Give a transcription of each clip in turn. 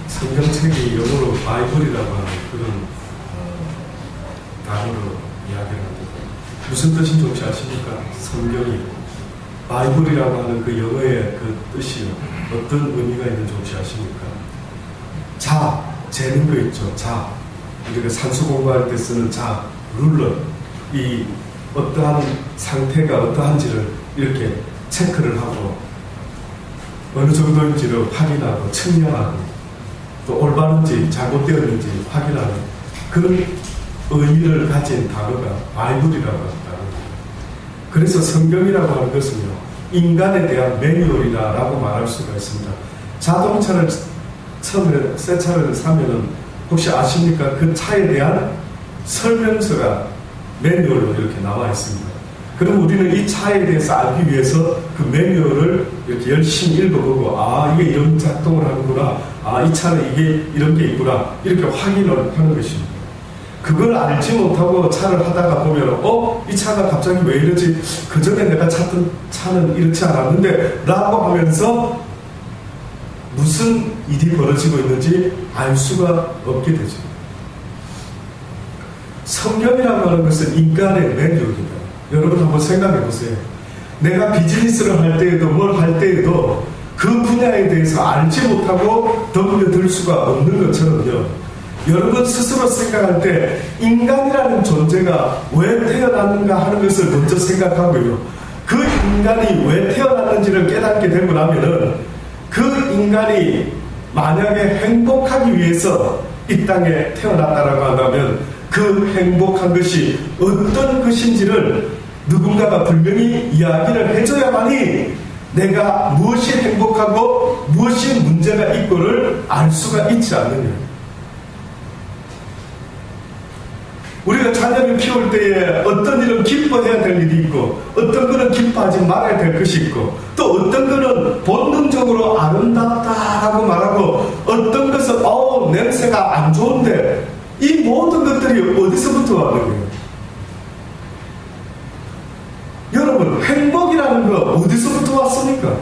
성경책이 영어로 바이블이라고 하는 그런 단어로 이야기를 합니다. 무슨 뜻인지 혹시 아십니까? 성경이 바이블이라고 하는 그 영어의 그 뜻이 어떤 의미가 있는지 혹시 아십니까? 자, 재는 거 있죠. 자, 우리가 산수 공부할 때 쓰는 자, 룰러. 이 어떠한 상태가 어떠한지를 이렇게 체크를 하고 어느 정도인지를 확인하고 측량하고 또 올바른지 잘못되었는지 확인하는 그런 의미를 가진 단어가 바이블이라고 합니다. 그래서 성경이라고 하는 것은요, 인간에 대한 매뉴얼이라고 말할 수가 있습니다. 자동차를 처음에 새 차를 사면은 혹시 아십니까? 그 차에 대한 설명서가 매뉴얼로 이렇게 나와 있습니다. 그럼 우리는 이 차에 대해서 알기 위해서 그 매뉴얼을 이렇게 열심히 읽어보고, 아, 이게 이런 작동을 하는구나, 아, 이 차는 이게 이런 게 있구나, 이렇게 확인을 하는 것입니다. 그걸 알지 못하고 차를 하다가 보면, 이 차가 갑자기 왜 이러지? 그 전에 내가 찾던 차는 이렇지 않았는데 라고 하면서 무슨 일이 벌어지고 있는지 알 수가 없게 되죠. 성경이라고 하는 것은 인간의 매뉴얼입니다. 여러분 한번 생각해 보세요. 내가 비즈니스를 할 때에도 뭘 할 때에도 그 분야에 대해서 알지 못하고 덤벼들 수가 없는 것처럼요, 여러분 스스로 생각할 때 인간이라는 존재가 왜 태어났는가 하는 것을 먼저 생각하고요, 그 인간이 왜 태어났는지를 깨닫게 되고 나면은 그 인간이 만약에 행복하기 위해서 이 땅에 태어났다라고 한다면 그 행복한 것이 어떤 것인지를 누군가가 분명히 이야기를 해줘야만이 내가 무엇이 행복하고 무엇이 문제가 있고를 알 수가 있지 않느냐. 우리가 자녀를 키울 때에 어떤 일은 기뻐해야 될 일이 있고 어떤 거는 기뻐하지 말아야 될 것이 있고 또 어떤 거는 본능적으로 아름답다라고 말하고 어떤 것은 냄새가 안 좋은데, 이 모든 것들이 어디서부터 왔느냐. 여러분, 행복이라는 거 어디서부터 왔습니까?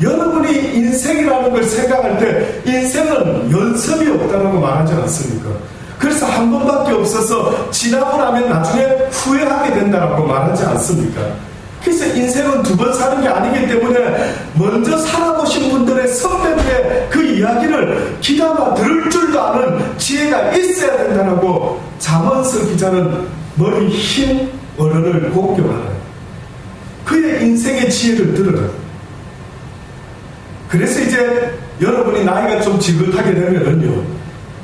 여러분이 인생이라는 걸 생각할 때 인생은 연습이 없다고 말하지 않습니까? 그래서 한 번밖에 없어서 지나고 나면 나중에 후회하게 된다고 말하지 않습니까? 그래서 인생은 두 번 사는 게 아니기 때문에 먼저 살아보신 분들의 선배들의 그 이야기를 귀담아 들을 줄도 아는 지혜가 있어야 된다고 잠언서 기자는 머리 흰 어른을 공경하라. 그의 인생의 지혜를 들으라. 그래서 이제 여러분이 나이가 좀 지긋하게 되면은요,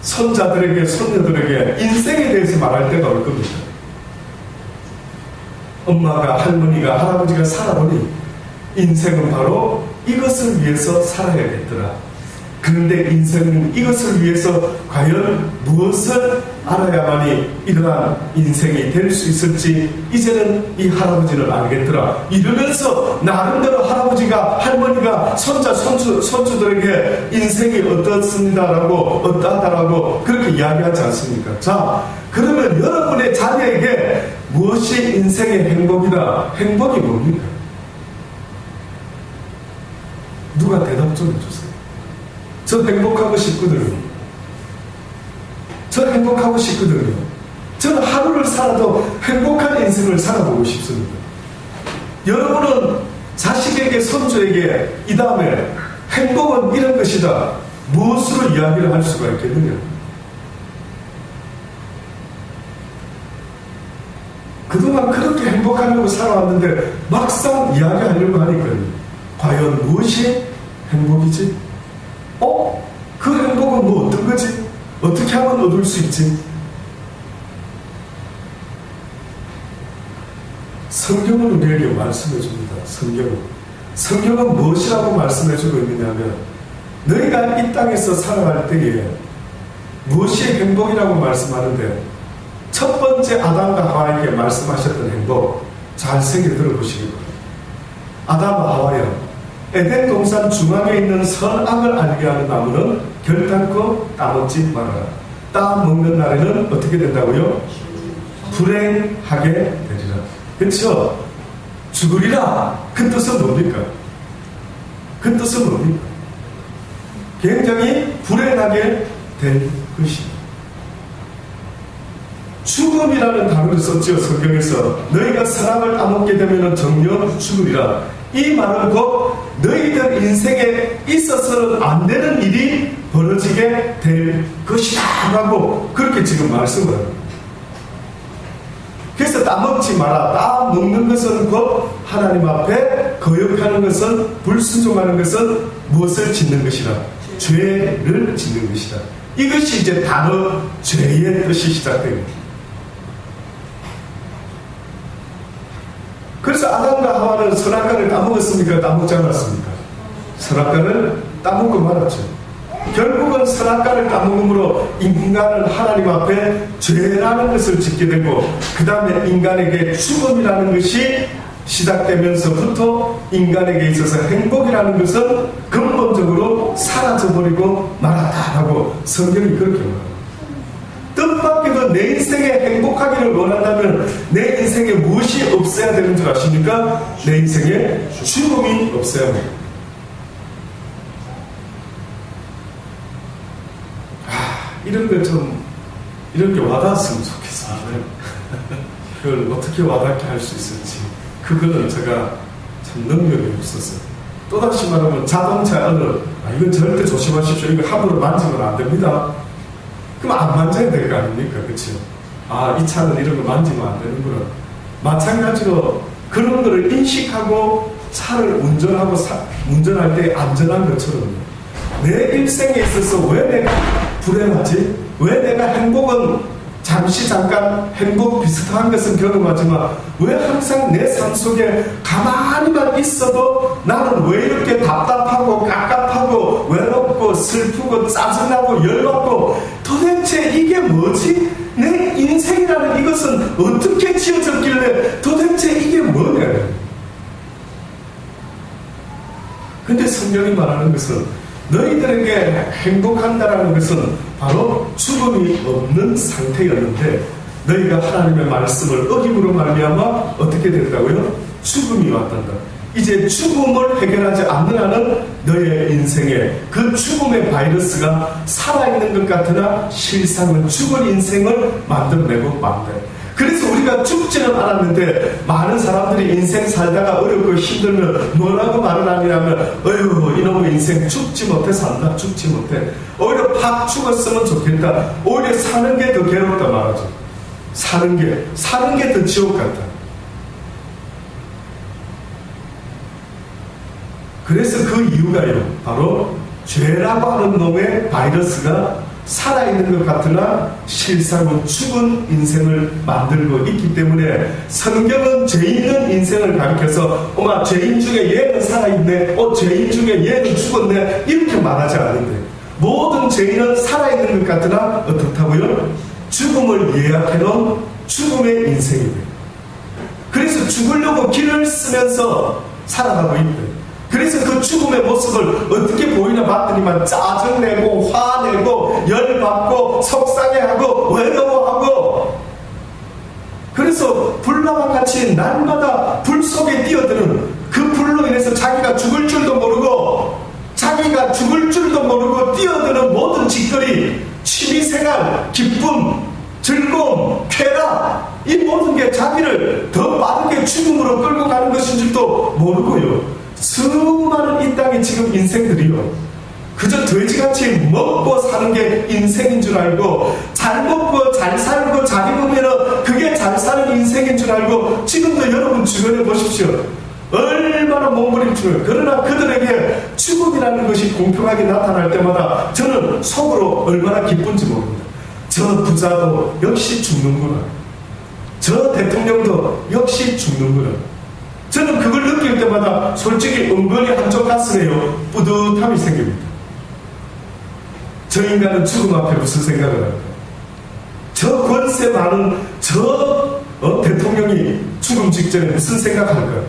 손자들에게 손녀들에게 인생에 대해서 말할 때가 올 겁니다. 엄마가, 할머니가, 할아버지가 살아보니 인생은 바로 이것을 위해서 살아야겠더라. 그런데 인생은 이것을 위해서 과연 무엇을 알아야만이 이러한 인생이 될 수 있을지 이제는 이 할아버지는 알겠더라. 이러면서 나름대로 할아버지가, 할머니가 손자, 손주들에게 인생이 어떻습니다라고, 어떠하다라고 그렇게 이야기하지 않습니까? 자, 그러면 여러분의 자녀에게 무엇이 인생의 행복이다, 행복이 뭡니까? 누가 대답 좀 해주세요. 저 행복하고 싶거든요. 저 행복하고 싶거든요. 저는 하루를 살아도 행복한 인생을 살아보고 싶습니다. 여러분은 자식에게, 손주에게 이 다음에 행복은 이런 것이다, 무엇으로 이야기를 할 수가 있겠느냐? 그동안 그렇게 행복하려고 살아왔는데 막상 이야기하려고 하니까요, 과연 무엇이 행복이지? 그 행복은 뭐 어떤 거지? 어떻게 하면 얻을 수 있지? 성경은 우리에게 말씀해 줍니다. 성경은 무엇이라고 말씀해 주고 있느냐면, 너희가 이 땅에서 살아갈 때에 무엇이 행복이라고 말씀하는데, 첫 번째 아담과 하와에게 말씀하셨던 행복, 잘 새겨 들어보시기 바랍니다. 아담과 하와여, 에덴 동산 중앙에 있는 선악을 알게 하는 나무는 결단코 따먹지 말아라. 따먹는 날에는 어떻게 된다고요? 불행하게 되리라. 그렇죠? 죽으리라. 그 뜻은 뭡니까? 그 뜻은 뭡니까? 굉장히 불행하게 될 것입니다. 죽음이라는 단어를 썼죠. 성경에서 너희가 선악을 따먹게 되면 정녕 죽으리라. 이 말은 곧 너희들 인생에 있어서는 안 되는 일이 벌어지게 될 것이다 라고 그렇게 지금 말씀을 합니다. 그래서 따먹지 마라. 따먹는 것은 곧 하나님 앞에 거역하는 것은, 불순종하는 것은 무엇을 짓는 것이라? 죄를 짓는 것이다. 이것이 이제 단어 죄의 뜻이 시작됩니다. 그래서 아담과 하와는 선악과를 따먹었습니까? 따먹지 않았습니까? 선악과를 따먹고 말았죠. 결국은 선악과를 따먹음으로 인간은 하나님 앞에 죄라는 것을 짓게 되고, 그 다음에 인간에게 죽음이라는 것이 시작되면서부터 인간에게 있어서 행복이라는 것은 근본적으로 사라져버리고 말았다라고 성경이 그렇게 말합니다. 뜻밖에도 내 인생에 행복하기를 원한다면 내 인생에 무엇이 없어야 되는 줄 아십니까? 내 인생에 죽음이 없어야 합니다. 이런 게 와닿았으면 좋겠어요. 그걸 어떻게 와닿게 할 수 있을지, 그거는 제가 참 능력이 없었어요. 또다시 말하면 자동차를 이건 절대 조심하십시오. 이거 함부로 만지면 안 됩니다. 그럼 안 만져야 될 거 아닙니까? 그렇죠? 이 차는 이런 거 만지면 안 되는구나. 마찬가지로 그런 거를 인식하고 차를 운전할 때 안전한 것처럼 내 일생에 있어서 왜 내가 불행하지? 왜 내가 행복은 잠깐 행복 비슷한 것은 경험하지만 왜 항상 내 삶 속에 가만히만 있어도 나는 왜 이렇게 답답하고 갑갑하고 외롭고 슬프고 짜증나고 열받고, 도대체 이게 뭐지? 내 인생이라는 이것은 어떻게 지어졌길래 도대체 이게 뭐냐? 근데 성경이 말하는 것은 너희들에게 행복한다라는 것은 바로 죽음이 없는 상태였는데, 너희가 하나님의 말씀을 어김으로 말미암아 어떻게 됐다고요? 죽음이 왔단다. 이제 죽음을 해결하지 않는 한은 너의 인생에 그 죽음의 바이러스가 살아있는 것 같으나 실상은 죽은 인생을 만들어내고 만다. 그래서 우리가 죽지는 않았는데 많은 사람들이 인생 살다가 어렵고 힘들면 뭐라고 말을 하냐면, 어휴 이놈의 인생 죽지 못해 산다. 죽지 못해. 오히려 팍 죽었으면 좋겠다. 오히려 사는 게 더 괴롭다 말하죠. 사는 게 더 지옥 같다. 그래서 그 이유가요, 바로 죄라고 하는 놈의 바이러스가 살아있는 것 같으나 실상은 죽은 인생을 만들고 있기 때문에, 성경은 죄 있는 인생을 가리켜서 죄인 중에 얘는 살아있네, 죄인 중에 얘는 죽었네, 이렇게 말하지 않는데, 모든 죄인은 살아있는 것 같으나 어떻다고요? 죽음을 예약해놓은 죽음의 인생이에요. 그래서 죽으려고 길을 쓰면서 살아가고 있대. 그래서 그 죽음의 모습을 어떻게 보이나 봤더니만 짜증내고 화내고 열받고 속상해하고 외로워하고, 그래서 불나와 같이 날마다 불 속에 뛰어드는 그 불로 인해서 자기가 죽을 줄도 모르고 뛰어드는 모든 짓거리, 취미생활, 기쁨, 즐거움, 쾌락, 이 모든 게 자기를 더 빠르게 죽음으로 끌고 가는 것인 줄도 모르고요. 수많은 이 땅에 지금 인생들이요, 그저 돼지같이 먹고 사는 게 인생인 줄 알고, 잘 먹고 잘 살고 잘 입으면 그게 잘 사는 인생인 줄 알고, 지금도 여러분 주변에 보십시오. 얼마나 몸부림치고요. 그러나 그들에게 죽음이라는 것이 공평하게 나타날 때마다 저는 속으로 얼마나 기쁜지 모릅니다. 저 부자도 역시 죽는구나. 저 대통령도 역시 죽는구나. 저는 그걸 느낄 때마다 솔직히 은근히 한쪽 가슴에요 뿌듯함이 생깁니다. 저 인간은 죽음 앞에 무슨 생각을 할까? 저 권세 많은 저 대통령이 죽음 직전에 무슨 생각할까?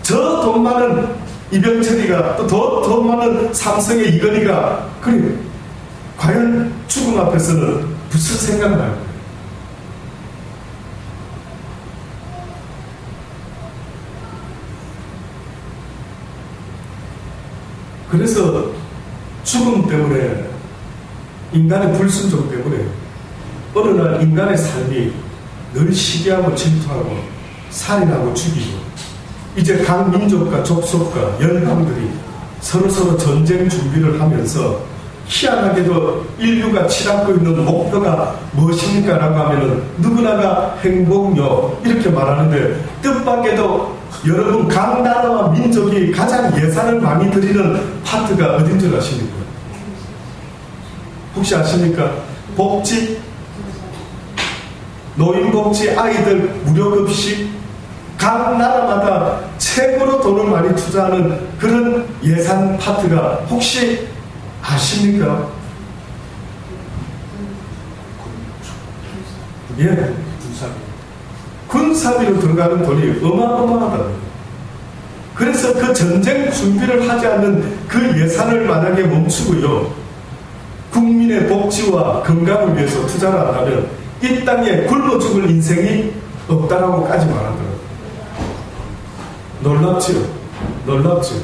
저 돈 많은 이병철이가 또 돈 많은 삼성의 이건희가 그래 과연 죽음 앞에서는 무슨 생각을 할까? 그래서 죽음 때문에, 인간의 불순종 때문에 어느 날 인간의 삶이 늘 시기하고 질투하고 살인하고 죽이고, 이제 각 민족과 족속과 열강들이 서로서로 전쟁 준비를 하면서, 희한하게도 인류가 치닫고 있는 목표가 무엇입니까? 라고 하면은 누구나가 행복요 이렇게 말하는데, 뜻밖에도 여러분 각 나라와 민족이 가장 예산을 많이 들이는 파트가 어딘 줄 아십니까? 혹시 아십니까? 복지, 노인복지, 아이들 무료급식, 각 나라마다 최고로 돈을 많이 투자하는 그런 예산 파트가 혹시 아십니까? 예, 군사비로 들어가는 돈이 어마어마하다고요. 그래서 그 전쟁 준비를 하지 않는 그 예산을 만약에 멈추고요, 국민의 복지와 건강을 위해서 투자를 한다면 이 땅에 굶어 죽을 인생이 없다라고까지 말하더라고요. 놀랍죠? 놀랍죠?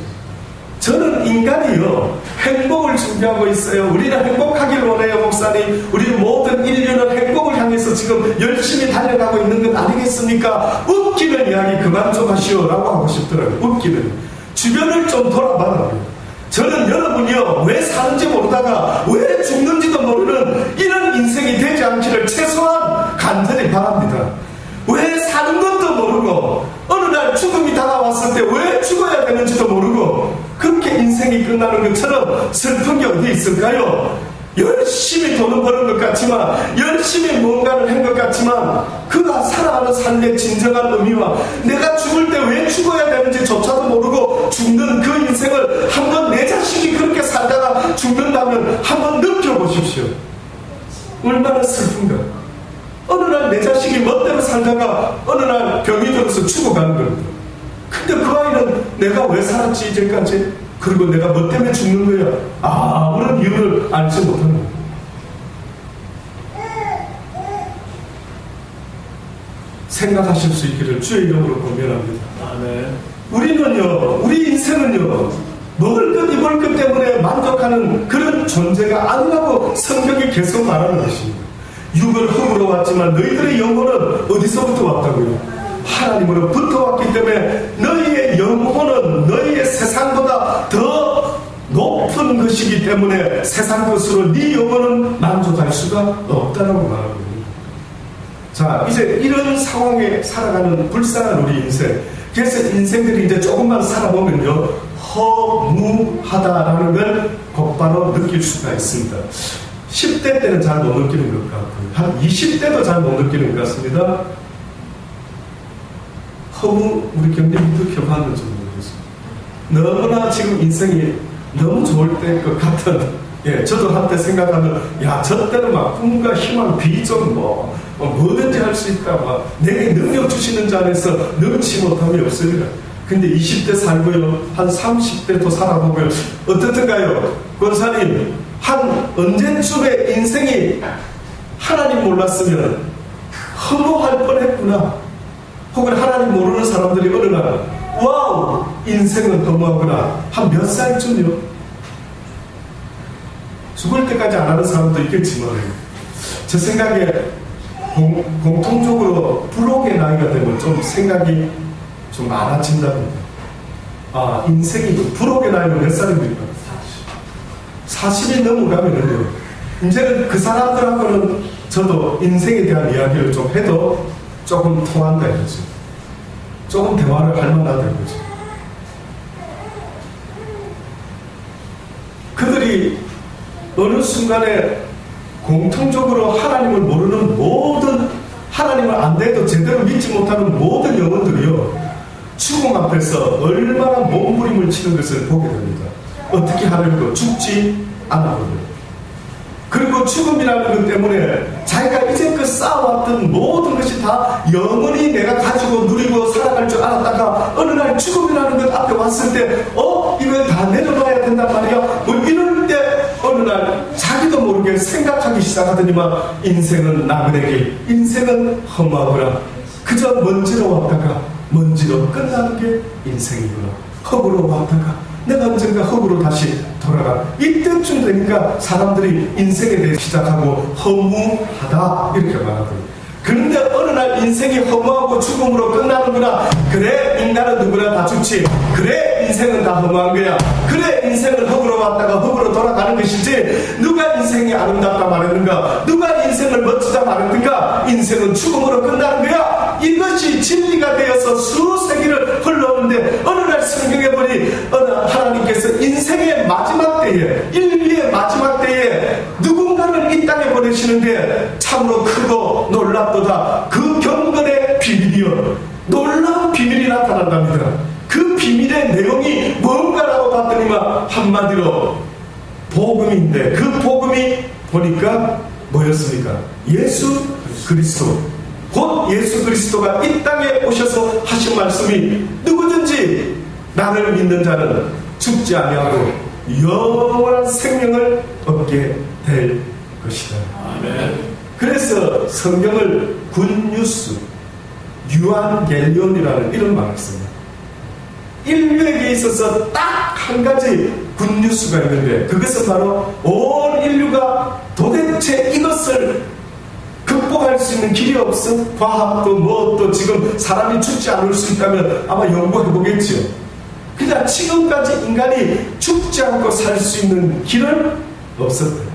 저는 인간이요, 행복을 준비하고 있어요. 우리는 행복하길 원해요, 목사님. 우리 모든 인류는 행복을 향해서 지금 열심히 달려가고 있는 것 아니겠습니까? 웃기는 이야기 그만 좀 하시오 라고 하고 싶더라고요. 웃기는. 주변을 좀 돌아봐라고요. 저는 여러분이요, 왜 사는지 모르다가 왜 죽는지도 모르는 이런 인생이 되지 않기를 최소한 간절히 바랍니다. 왜 사는 것도 모르고 어느 날 죽음이 다가왔을 때 왜 죽어야 되는지도 모르고 그렇게 인생이 끝나는 것처럼 슬픈 게 어디 있을까요? 열심히 돈을 버는 것 같지만, 열심히 뭔가를 한 것 같지만, 그가 살아가는 삶의 진정한 의미와 내가 죽을 때 왜 죽어야 되는지조차도 모르고 죽는 그 인생을 한번 내 자식이 그렇게 살다가 죽는다면 한번 느껴보십시오. 얼마나 슬픈가. 어느 날 내 자식이 멋대로 살다가 어느 날 병이 들어서 죽어가는 겁니다. 근데 그 아이는 내가 왜 살았지 이제까지? 그리고 내가 뭐 때문에 죽는 거야? 아무런 이유를 알지 못하는 거야. 생각하실 수 있기를 주의 이름으로 권면합니다. 아멘. 우리는요, 우리 인생은요, 먹을 것 입을 것 때문에 만족하는 그런 존재가 아니라고 성경이 계속 말하는 것입니다. 육은 흙으로 왔지만 너희들의 영혼은 어디서부터 왔다고요? 하나님으로부터 왔기 때문에 너희의 영혼은 너희의 세상보다 더 높은 것이기 때문에 세상 것으로 네 영혼은 만족할 수가 없다라고 말하고 있습니다. 자, 이제 이런 상황에 살아가는 불쌍한 우리 인생. 그래서 인생들이 이제 조금만 살아보면요, 허무하다라는 걸 곧바로 느낄 수가 있습니다. 10대 때는 잘 못 느끼는 것 같고요. 한 20대도 잘 못 느끼는 것 같습니다. 허무, 우리 경님이 느껴봤는지 모르겠어요. 너무나 지금 인생이 너무 좋을 때일 것 같은, 예, 저도 한때 생각하면, 야, 저 때는 막 꿈과 희망, 비전, 뭐든지 할 수 있다, 내게 능력 주시는 자 안에서 능치 못함이 없으리라. 근데 20대 살고요, 한 30대도 살아보고요, 어떻든가요? 권사님, 한 언제쯤에 인생이 하나님 몰랐으면 허무할 뻔했구나. 혹은 하나님 모르는 사람들이 어느 날, 와우, 인생은 허무하구나. 한 몇 살쯤이요? 죽을 때까지 안 하는 사람도 있겠지만, 제 생각에 공통적으로 불혹의 나이가 되면 좀 생각이 좀 많아진답니다. 아, 인생이 불혹의 나이가 몇 살입니까? 40이 넘어가면은요, 이제는 그 사람들하고는 저도 인생에 대한 이야기를 좀 해도 조금 통한다 이거죠. 조금 대화를 할 만하다 이거죠. 그들이 어느 순간에 공통적으로 하나님을 모르는 모든, 하나님을 안 돼도 제대로 믿지 못하는 모든 영혼들이요, 죽음 앞에서 얼마나 몸부림을 치는 것을 보게 됩니다. 어떻게 하려고? 죽지 않았거든요. 그리고 죽음이라는 것 때문에 자기가 이제껏 쌓아왔던 모든 것이 다 영원히 내가 가지고 누리고 살아갈 줄 알았다가 어느 날 죽음이라는 것 앞에 왔을 때 이걸 다 내려놔야 된단 말이야. 이럴 때 어느 날 자기도 모르게 생각하기 시작하더니만 인생은 나그네길, 인생은 험하구나. 그저 먼지로 왔다가 먼지로 끝나는 게 인생이구나. 흙으로 왔다가 내가 언젠가 흙으로 다시 돌아가. 이때쯤 되니까 사람들이 인생에 대해 시작하고 허무하다 이렇게 말하더라고요. 그런데 어느 날 인생이 허무하고 죽음으로 끝나는구나. 그래, 인간은 누구나 다 죽지. 그래, 인생은 다 허무한 거야. 그래, 인생은 흙으로 왔다가 흙으로 돌아가는 것이지. 누가 인생이 아름답다 말했는가? 누가 인생을 멋지다 말했는가? 인생은 죽음으로 끝나는 거야. 이것이 진리가 되어서 수세기를 흘러오는데 어느 날 성경에 보니 하나님께서 인생의 마지막 때에, 인류의 마지막 때에 누군가를 이 땅에 보내시는데 참으로 크고 놀랍도다. 그 경건의 비밀이요, 놀라운 비밀이 나타난답니다. 그 비밀의 내용이 뭔가라고 봤더니만 한마디로 복음인데, 그 복음이 보니까 뭐였습니까? 예수 그리스도, 곧 예수 그리스도가 이 땅에 오셔서 하신 말씀이 누구든지 나를 믿는 자는 죽지 아니하고 영원한 생명을 얻게 될 것이다. 아멘. 그래서 성경을 굿뉴스, 유한겔리온이라는 이런 말을 씁니다. 인류에게 있어서 딱 한 가지 굿뉴스가 있는데, 그것은 바로 온 인류가 도대체 이것을 극복할 수 있는 길이 없어? 과학도 뭐 지금 사람이 죽지 않을 수 있다면 아마 연구해보겠지요. 그냥 지금까지 인간이 죽지 않고 살 수 있는 길은 없었다.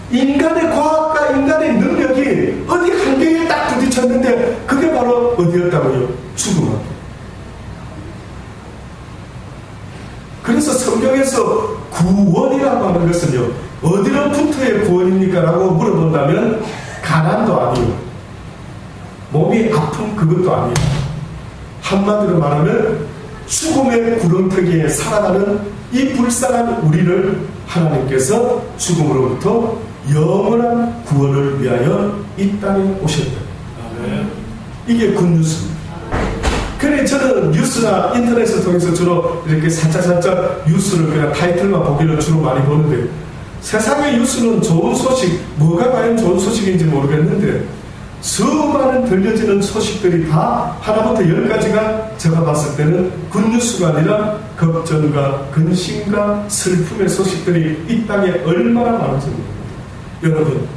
인간의 과학과 인간의 능력이 어디 한계에 딱 부딪혔는데 그게 바로 어디였다고요? 죽음이었다. 그래서 성경에서 구원이라고 하는 것은요, 어디로부터의 구원입니까? 라고 물어본다면 가난도 아니에요, 몸이 아픈 그것도 아니에요. 한마디로 말하면 죽음의 구렁텅이에 살아가는 이 불쌍한 우리를 하나님께서 죽음으로부터 영원한 구원을 위하여 이 땅에 오셨다. 이게 굿뉴스입니다. 그래, 저는 뉴스나 인터넷을 통해서 주로 이렇게 살짝 뉴스를 그냥 타이틀만 보기를 주로 많이 보는데, 세상의 뉴스는 좋은 소식, 뭐가 과연 좋은 소식인지 모르겠는데 수많은 들려지는 소식들이 다 하나부터 10가지가 제가 봤을 때는 굿뉴스가 아니라 걱정과 근심과 슬픔의 소식들이 이 땅에 얼마나 많은지 모릅니다. 여러분,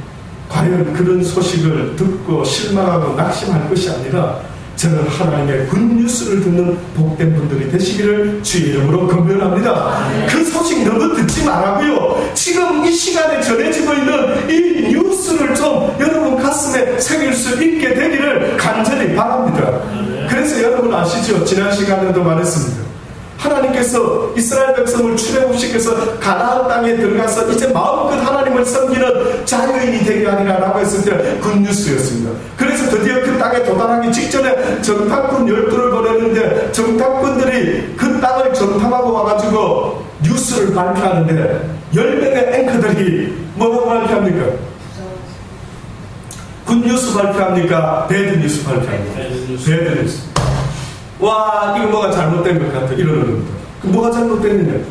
과연 그런 소식을 듣고 실망하고 낙심할 것이 아니라 저는 하나님의 굿뉴스를 듣는 복된 분들이 되시기를 주의 이름으로 권면합니다. 그 소식 너무 듣지 말라고요. 지금 이 시간에 전해지고 있는 이 뉴스를 좀 여러분 가슴에 새길 수 있게 되기를 간절히 바랍니다. 그래서 여러분 아시죠? 지난 시간에도 말했습니다. 하나님께서 이스라엘 백성을 출애굽시켜서 가나안 땅에 들어가서 이제 마음껏 하나님을 섬기는 자유인이 되게 하리라 라고 했을 때 굿뉴스였습니다. 그래서 드디어 그 땅에 도달하기 직전에 정탐꾼 12를 보냈는데 정탐꾼들이 그 땅을 정탐하고 와가지고 뉴스를 발표하는데 10명의 앵커들이 뭐라고 발표합니까? 굿뉴스 발표합니까? 배드뉴스 발표합니까? 배드뉴스. 와, 이거 뭐가 잘못된 것 같아 이러는 겁니다. 뭐가 잘못됐느냐?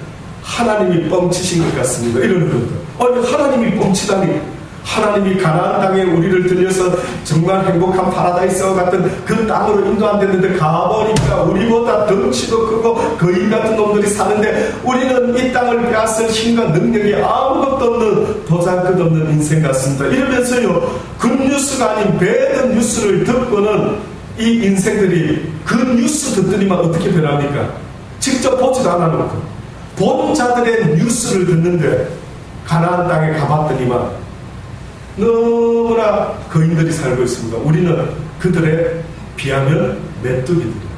하나님이 뻥치신 것 같습니다 이러는 겁니다. 아니, 하나님이 뻥치다니. 하나님이 가나안 땅에 우리를 들여서 정말 행복한 파라다이스와 같은 그 땅으로 인도한댔는데 가보니까 우리보다 덩치도 크고 거인 같은 놈들이 사는데 우리는 이 땅을 빼앗을 힘과 능력이 아무것도 없는 보잘것없는 인생 같습니다. 이러면서요, 굿뉴스가 아닌 배드 뉴스를 듣고는 이 인생들이 그 뉴스 듣더니만 어떻게 변합니까? 직접 보지도 않아놓고 본 자들의 뉴스를 듣는데 가나안 땅에 가봤더니만 너무나 거인들이 살고 있습니다. 우리는 그들에 비하면 메뚜기들이에요.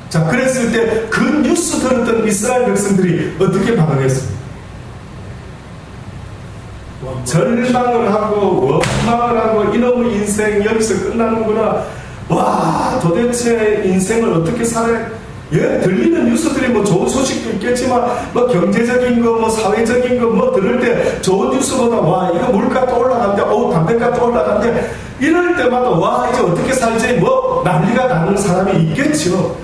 자, 그랬을 때 그 뉴스 들었던 이스라엘 백성들이 어떻게 반응했습니까? 절망을 하고 원망을 하고 이놈의 인생 여기서 끝나는구나. 와, 도대체 인생을 어떻게 살아야. 예, 들리는 뉴스들이 뭐 좋은 소식도 있겠지만 뭐 경제적인 거, 뭐 사회적인 거 뭐 들을 때 좋은 뉴스보다 와, 이거 물가 또 올라간대, 담배가 또 올라간대, 이럴 때마다 와, 이제 어떻게 살지 뭐 난리가 나는 사람이 있겠죠.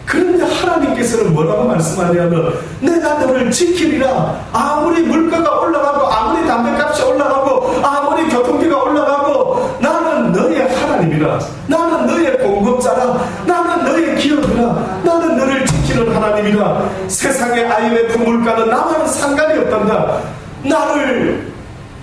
그런데 하나님께서는 뭐라고 말씀하냐면 내가 너를 지키리라. 아무리 물가가 올라가고 아무리 담배값이 올라가고 아무리 교통비가 올라가고 나는 너의 하나님이라. 나는 너의 공급자라. 나는 너의 기업이라. 나는 너를 지키는 하나님이 아닙니다. 세상의 IMF 물가는 나와는 상관이 없단다.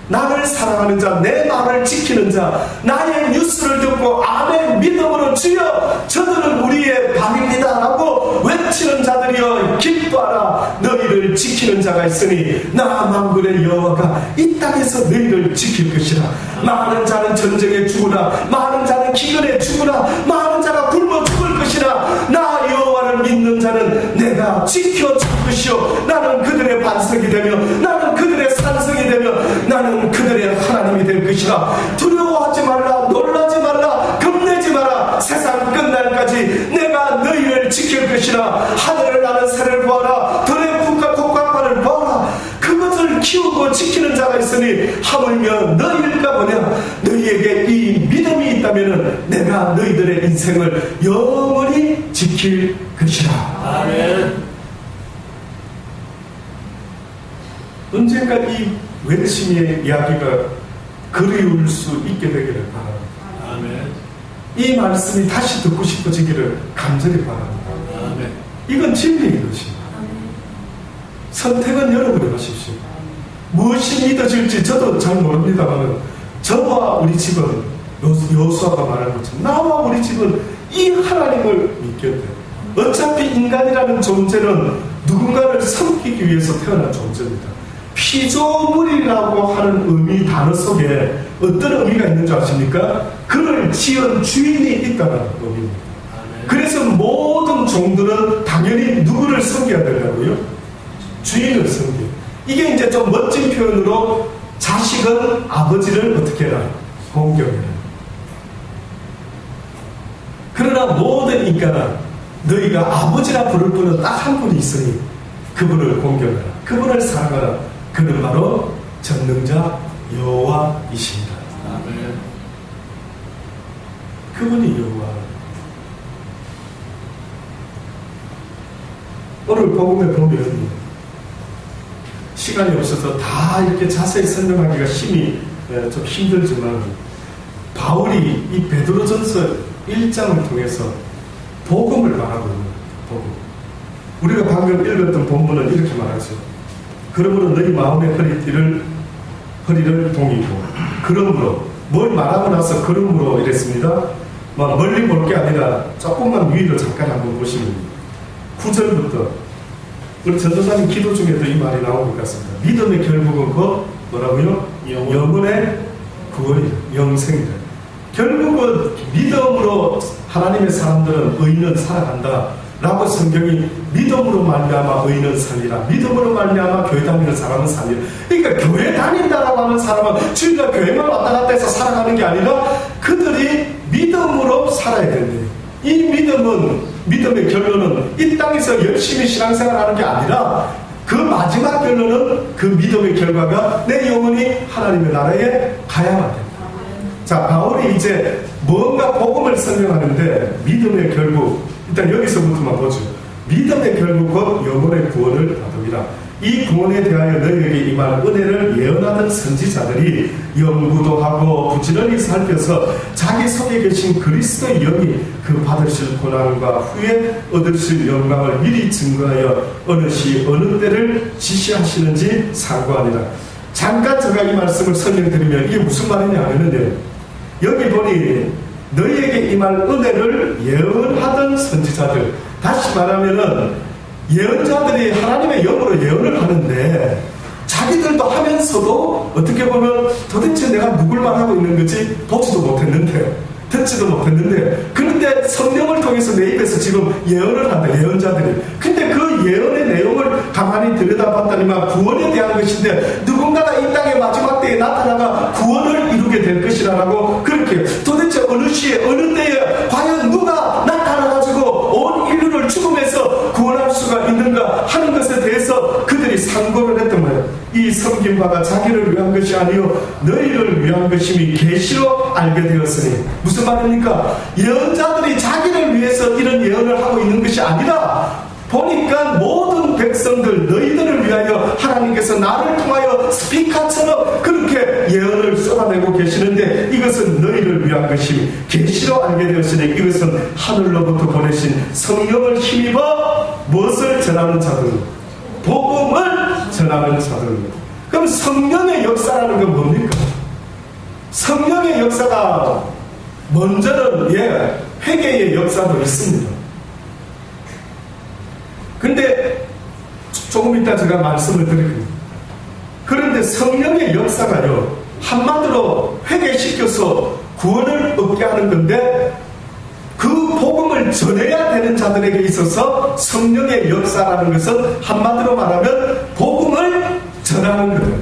나를 사랑하는 자, 내 말을 지키는 자, 나의 뉴스를 듣고 아멘 믿음으로 주여 저들은 우리의 밥입니다 라고 외치는 자들이여 기뻐하라. 너희를 지키는 자가 있으니 나 만군의 여호와가 이 땅에서 너희를 지킬 것이라. 많은 자는 전쟁에 죽으나 많은 자는 기근에 죽으나 많은 자가 굶어 죽을 것이나 나 여호와를 믿는 자는 내가 지켜줄 것이요 나는 그들의 반석이 되며 나는 그들의 산성이 되며 나는 그들의 하나님이 될 것이라. 두려워하지 말라, 놀라지 말라, 겁내지 마라. 세상 끝날까지 내가 너희를 지킬 것이라. 하늘을 나는 새를 보아라, 들의 곡각만을 보아라. 그것을 키우고 지키는 자가 있으니 하물며 너희일까 보냐. 너희에게 이 믿음이 있다면 내가 너희들의 인생을 영원히 지킬 것이라. 아멘. 언젠가 이 외침의 이야기가 그리울 수 있게 되기를 바랍니다. 아멘. 이 말씀이 다시 듣고 싶어지기를 간절히 바랍니다. 아멘. 이건 진리인 것입니다. 선택은 여러분이 하십시오. 무엇이 믿어질지 저도 잘 모릅니다만 저와 우리 집은 여호수아가 말한 것처럼 나와 우리 집은 이 하나님을 믿겠대. 어차피 인간이라는 존재는 누군가를 섬기기 위해서 태어난 존재입니다. 피조물이라고 하는 의미 단어 속에 어떤 의미가 있는 줄 아십니까? 그를 지은 주인이 있다는 의미입니다. 그래서 모든 종들은 당연히 누구를 섬겨야 된다고요? 주인을 섬겨. 이게 이제 좀 멋진 표현으로 자식은 아버지를 어떻게 해라? 공경해라. 그러나 모든 인간은 너희가 아버지라 부를 분은 딱 한 분이 있으니 그분을 공경하라. 그분을 사랑하라. 그는 바로 전능자 여호와이십니다. 아멘. 그분이 여호와. 오늘 복음에 보면 시간이 없어서 다 이렇게 자세히 설명하기가 좀 힘들지만 바울이 이 베드로전서 1장을 통해서 복음을 말하고 있는 복음. 우리가 방금 읽었던 본문은 이렇게 말하죠. 그러므로 너희 마음의 허리를 동이고 그러므로 뭘 말하고 나서 그러므로 이랬습니다. 막 멀리 볼 게 아니라 조금만 위로 잠깐 한번 보시면 9절부터 우리 전도사님 기도 중에도 이 말이 나온 것 같습니다. 믿음의 결국은 뭐라고요? 영혼의 구원이다. 영생이다. 결국은 믿음으로 하나님의 사람들은 의인은 살아간다 라고 성경이 믿음으로 말미암아 의인은 살리라. 믿음으로 말미암아 교회 다니는 사람은 살리라. 그러니까 교회 다닌다라고 하는 사람은 주일날 교회만 왔다 갔다 해서 살아가는 게 아니라 그들이 믿음으로 살아야 된대. 이 믿음의 결론은 이 땅에서 열심히 신앙생활하는 게 아니라 그 마지막 결론은 그 믿음의 결과가 내 영혼이 하나님의 나라에 가야만 된다. 자, 바울이 이제 뭔가 복음을 설명하는데 믿음의 결국, 일단 여기서부터만 보죠. 믿음의 결국 곧 영혼의 구원을 받으리라. 이 구원에 대하여 너희에게 임할 은혜를 예언하던 선지자들이 연구도 하고 부지런히 살펴서 자기 속에 계신 그리스도의 영이 그 받으실 고난과 후에 얻으실 영광을 미리 증거하여 어느 시 어느 때를 지시하시는지 상고하니라. 잠깐 제가 이 말씀을 설명드리면 이게 무슨 말이냐 하면요, 여기 보니 너희에게 임할 은혜를 예언하던 선지자들, 다시 말하면은 예언자들이 하나님의 영으로 예언을 하는데 자기들도 하면서도 어떻게 보면 도대체 내가 누굴 말하고 있는 거지 보지도 못했는데 듣지도 못했는데 그런데 성령을 통해서 내 입에서 지금 예언을 한다. 예언자들이. 근데 그 예언의 내용을 가만히 들여다봤더니만 구원에 대한 것인데 누군가가 이 땅의 마지막 때에 나타나가 구원을 이루게 될 것이라고 그렇게 도대체 어느 시에 어느 때에 과연 누가 나타나가지고 온 인류를 죽음에서 구원할 수가 있는가 하는 것에 대해서 그들이 상고를 했던 거예요. 이 섬긴 바가 자기를 위한 것이 아니요 너희를 위한 것임이 계시로 알게 되었으니 무슨 말입니까? 예언자들이 자기를 위해서 이런 예언을 하고 있는 것이 아니라 보니까 모든 백성들 너희들을 위하여 하나님께서 나를 통하여 스피커처럼 그렇게 예언을 쏟아내고 계시는데 이것은 너희를 위한 것이 계시로 알게 되었으니 이것은 하늘로부터 보내신 성령을 힘입어 무엇을 전하는 자들? 복음을 전하는 자들. 그럼 성령의 역사라는 건 뭡니까? 성령의 역사가 먼저는 회개의 역사도 있습니다. 근데 조금 이따 제가 말씀을 드릴 겁니다. 그런데 성령의 역사가요, 한마디로 회개시켜서 구원을 얻게 하는 건데, 그 복음을 전해야 되는 자들에게 있어서 성령의 역사라는 것은 한마디로 말하면 복음을 전하는 거예요.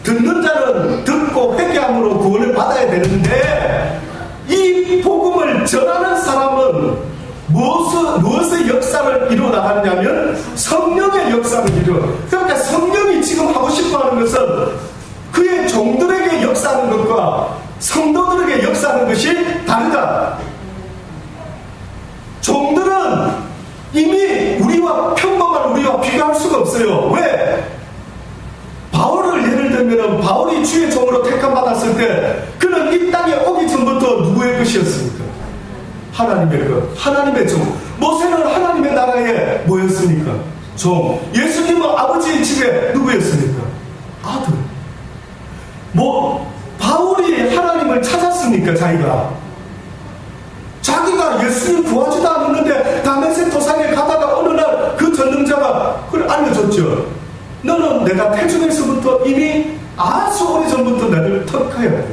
듣는 자는 듣고 회개함으로 구원을 받아야 되는데, 이 복음을 전하는 사람은 무엇의 역사를 이루어 나가느냐면 성령의 역사를 이루어. 그러니까 성령이 지금 하고 싶어하는 것은 그의 종들에게 역사하는 것과 성도들에게 역사하는 것이 다르다. 종들은 이미 평범한 우리와 비교할 수가 없어요. 왜? 바울을 예를 들면 바울이 주의 종으로 택함받았을 때 그는 이 땅에 오기 전부터 누구의 것이었습니까? 하나님의 종. 모세는 하나님의 나라에 뭐였습니까? 종. 예수님은 아버지의 집에 누구였습니까? 아들. 바울이 하나님을 찾았습니까? 자기가 예수님 구하지도 않았는데 다메섹 도상에 가다가 어느 날 그 전능자가 그걸 알려줬죠. 너는 내가 태중에서부터 이미 아주 오래전부터 나를 택하여 돼.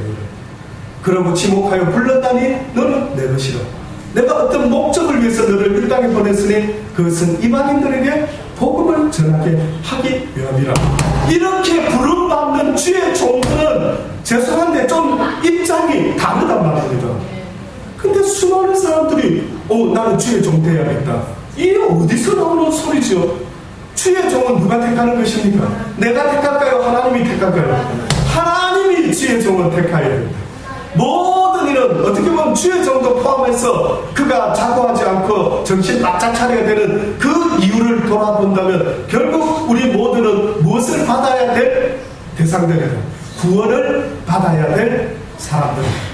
그러고 지목하여 불렀다니 너는 내 것이라. 내가 어떤 목적을 위해서 너를 이 땅에 보냈으니 그것은 이방인들에게 복음을 전하게 하기 위함이라. 이렇게 부름받는 주의 종들은 죄송한데 좀 입장이 다르단 말입니다. 근데 수많은 사람들이 나는 주의 종 돼야겠다. 이게 어디서 나오는 소리죠? 주의 종은 누가 택하는 것입니까? 내가 택할까요? 하나님이 택할까요? 하나님이 주의 종을 택하여야 됩니다. 모든 일은 어떻게 보면 주의 종도 포함해서 그가 자고하지 않고 정신 바짝 차려야 되는 그 이유를 돌아본다면 결국 우리 모두는 무엇을 받아야 될 대상들이다. 구원을 받아야 될 사람들입니다.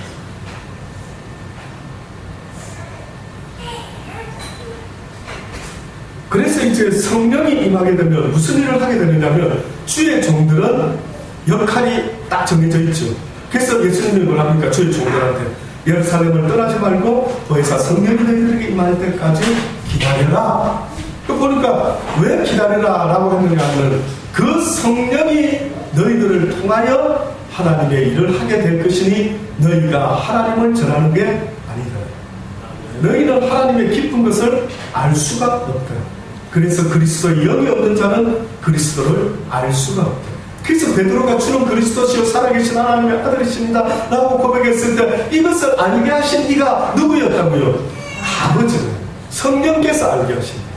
그래서 이제 성령이 임하게 되면 무슨 일을 하게 되느냐면 주의 종들은 역할이 딱 정해져 있죠. 그래서 예수님이 뭐랍니까? 주의 종들한테 예루살렘을 떠나지 말고 보혜사 성령이 너희들에게 임할 때까지 기다려라. 보니까 왜 기다려라 라고 했느냐 하면 그 성령이 너희들을 통하여 하나님의 일을 하게 될 것이니 너희가 하나님을 전하는 게 아니다. 너희는 하나님의 깊은 것을 알 수가 없다. 그래서 그리스도의 영이 없는 자는 그리스도를 알 수가 없다. 그래서 베드로가 주는 그리스도시요 살아계신 하나님의 아들이십니다 라고 고백했을 때 이것을 알게 하신 이가 누구였다고요? 아버지는 성령께서 알게 하십니다.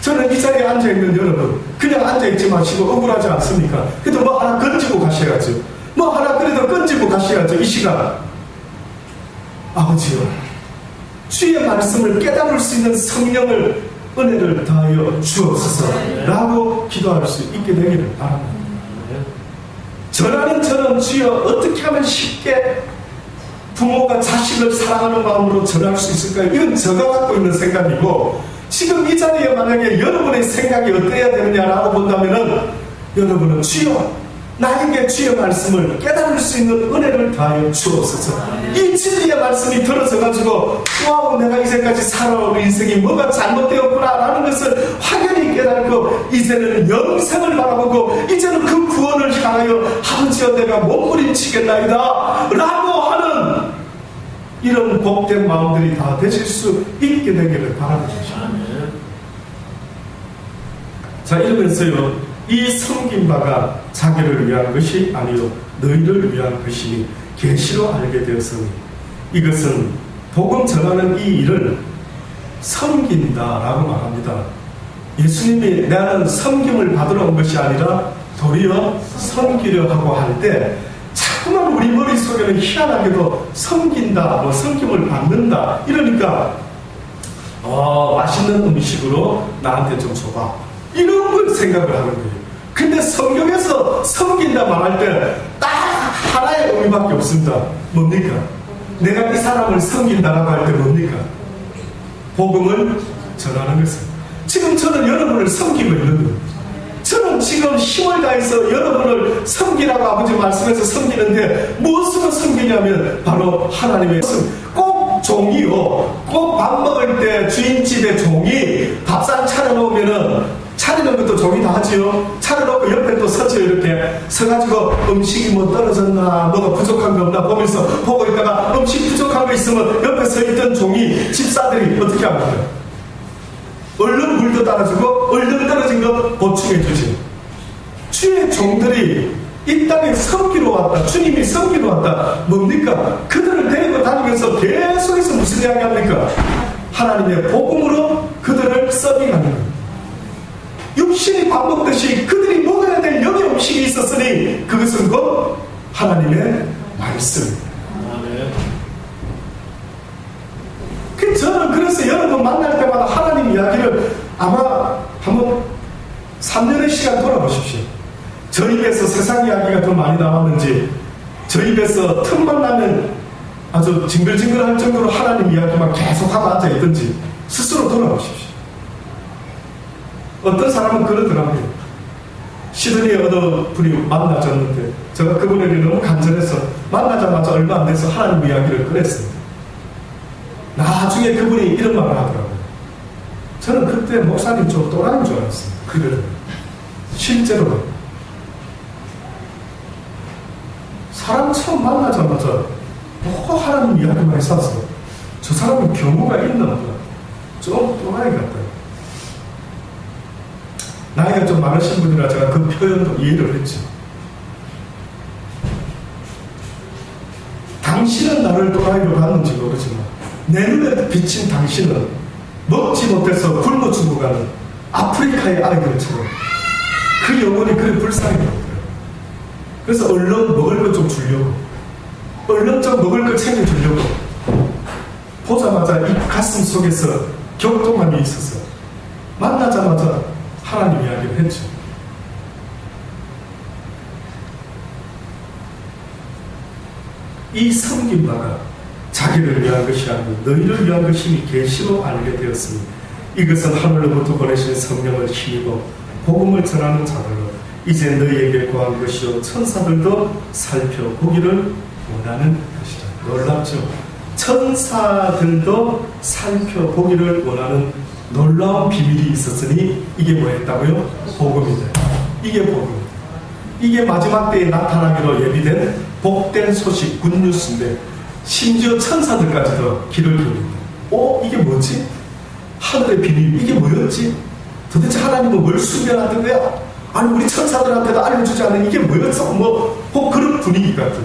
저는 이 자리에 앉아있는 여러분 그냥 앉아있지 마시고 억울하지 않습니까? 그래도 뭐 하나 건지고 가셔야죠. 뭐 하나 그래도 건지고 가셔야죠. 이 시간 아버지요 주의 말씀을 깨달을 수 있는 성령을 은혜를 다하여 주옵소서 라고 기도할 수 있게 되기를 바랍니다. 전하는 저는 주여 어떻게 하면 쉽게 부모가 자식을 사랑하는 마음으로 전할 수 있을까요? 이건 제가 갖고 있는 생각이고 지금 이 자리에 만약에 여러분의 생각이 어때야 되느냐라고 본다면은 여러분은 주여 나에게 주의 말씀을 깨달을 수 있는 은혜를 다하여 주옵소서. 이 진리의 말씀이 들어져가지고 와우 내가 이제까지 살아온 인생이 뭐가 잘못되었구나 라는 것을 확연히 깨닫고 이제는 영생을 바라보고 이제는 그 구원을 향하여 아버지여 내가 몸부림치겠나이다 라고 하는 이런 복된 마음들이 다 되실 수 있게 되기를 바랍니다. 자 이러면서요 이 섬긴 바가 자기를 위한 것이 아니요 너희를 위한 것이니 계시로 알게 되었으니 이것은 복음 전하는 이 일을 섬긴다라고 말합니다. 예수님이 나는 섬김을 받으러 온 것이 아니라 도리어 섬기려 하고 할 때 자꾸만 우리 머릿속에는 희한하게도 섬긴다, 섬김을 받는다 이러니까 맛있는 음식으로 나한테 좀 줘봐 이런 걸 생각을 하는 거예요. 근데 성경에서 섬긴다 말할 때 딱 하나의 의미밖에 없습니다. 뭡니까? 내가 이 사람을 섬긴다라고 할 때 뭡니까? 복음을 전하는 것은 지금 저는 여러분을 섬기고 있는 거예요. 저는 지금 힘을 다해서 여러분을 섬기라고 아버지 말씀해서 섬기는데 무엇으로 섬기냐면 바로 하나님의 꼭 종이요. 꼭 밥 먹을 때 주인집에 종이 밥상 차려놓으면은 차리는 것도 종이 다 하지요. 차려놓고 옆에 또 서죠. 이렇게 서가지고 음식이 뭐 떨어졌나 뭐가 부족한 거 없나 보면서 보고 있다가 음식 부족한 거 있으면 옆에 서 있던 종이 집사들이 어떻게 합니까? 얼른 물도 따라주고 얼른 떨어진 거 보충해 주지. 주의 종들이 이 땅에 섬기러 왔다. 주님이 섬기러 왔다. 뭡니까? 그들을 데리고 다니면서 계속해서 무슨 이야기 합니까? 하나님의 복음으로 그들을 서빙하는 거예요. 육신이 밥 먹듯이 그들이 먹어야 될 영의 음식이 있었으니 그것은 곧 하나님의 말씀입니다. 저는 그래서 여러분 만날 때마다 하나님 이야기를 아마 한번 3년의 시간 돌아보십시오. 저 입에서 세상 이야기가 더 많이 나왔는지 저 입에서 틈만 나면 아주 징글징글할 정도로 하나님 이야기만 계속하고 앉아있든지 스스로 돌아보십시오. 어떤 사람은 그러더라고요. 시드니에 어느 분이 만나졌는데 제가 그분에게 너무 간절해서 만나자마자 얼마 안 돼서 하나님 이야기를 꺼냈습니다. 나중에 그분이 이런 말을 하더라고요. 저는 그때 목사님 좀 또라이인 줄 알았습니다. 그거를 실제로 사람 처음 만나자마자 하나님 이야기만 했어서 저 사람은 경우가 있나 보다. 좀 또라이 같다. 나이가 좀 많으신 분이라 제가 그 표현도 이해를 했죠. 당신은 나를 또라이로 봤는지 모르지만 내 눈에 비친 당신은 먹지 못해서 굶어 죽어가는 아프리카의 아이들처럼 그 영혼이 그리 불쌍해 보여요. 그래서 얼른 먹을 것 좀 주려고 얼른 좀 먹을 것 챙겨주려고 보자마자 이 가슴 속에서 격동함이 있어서 만나자마자 하나님 이야기를 했죠. 이 섬긴 바가 자기를 위한 것이 아니고 너희를 위한 것임이 계시로 알게 되었습니다. 이것은 하늘로부터 보내신 성령을 힘입어 복음을 전하는 자들로 이제 너희에게 구한 것이요 천사들도 살펴보기를 원하는 것이다. 놀랍죠? 천사들도 살펴보기를 원하는 놀라운 비밀이 있었으니 이게 뭐였다고요? 복음이다. 이게 복음이다. 이게 마지막 때에 나타나기로 예비된 복된 소식, 굿뉴스인데 심지어 천사들까지도 귀를 기울인다. 이게 뭐지? 하늘의 비밀, 이게 뭐였지? 도대체 하나님은 뭘 숨겨놨던 거야? 아니 우리 천사들한테도 알려주지 않는 이게 뭐였어? 그런 분위기 같은.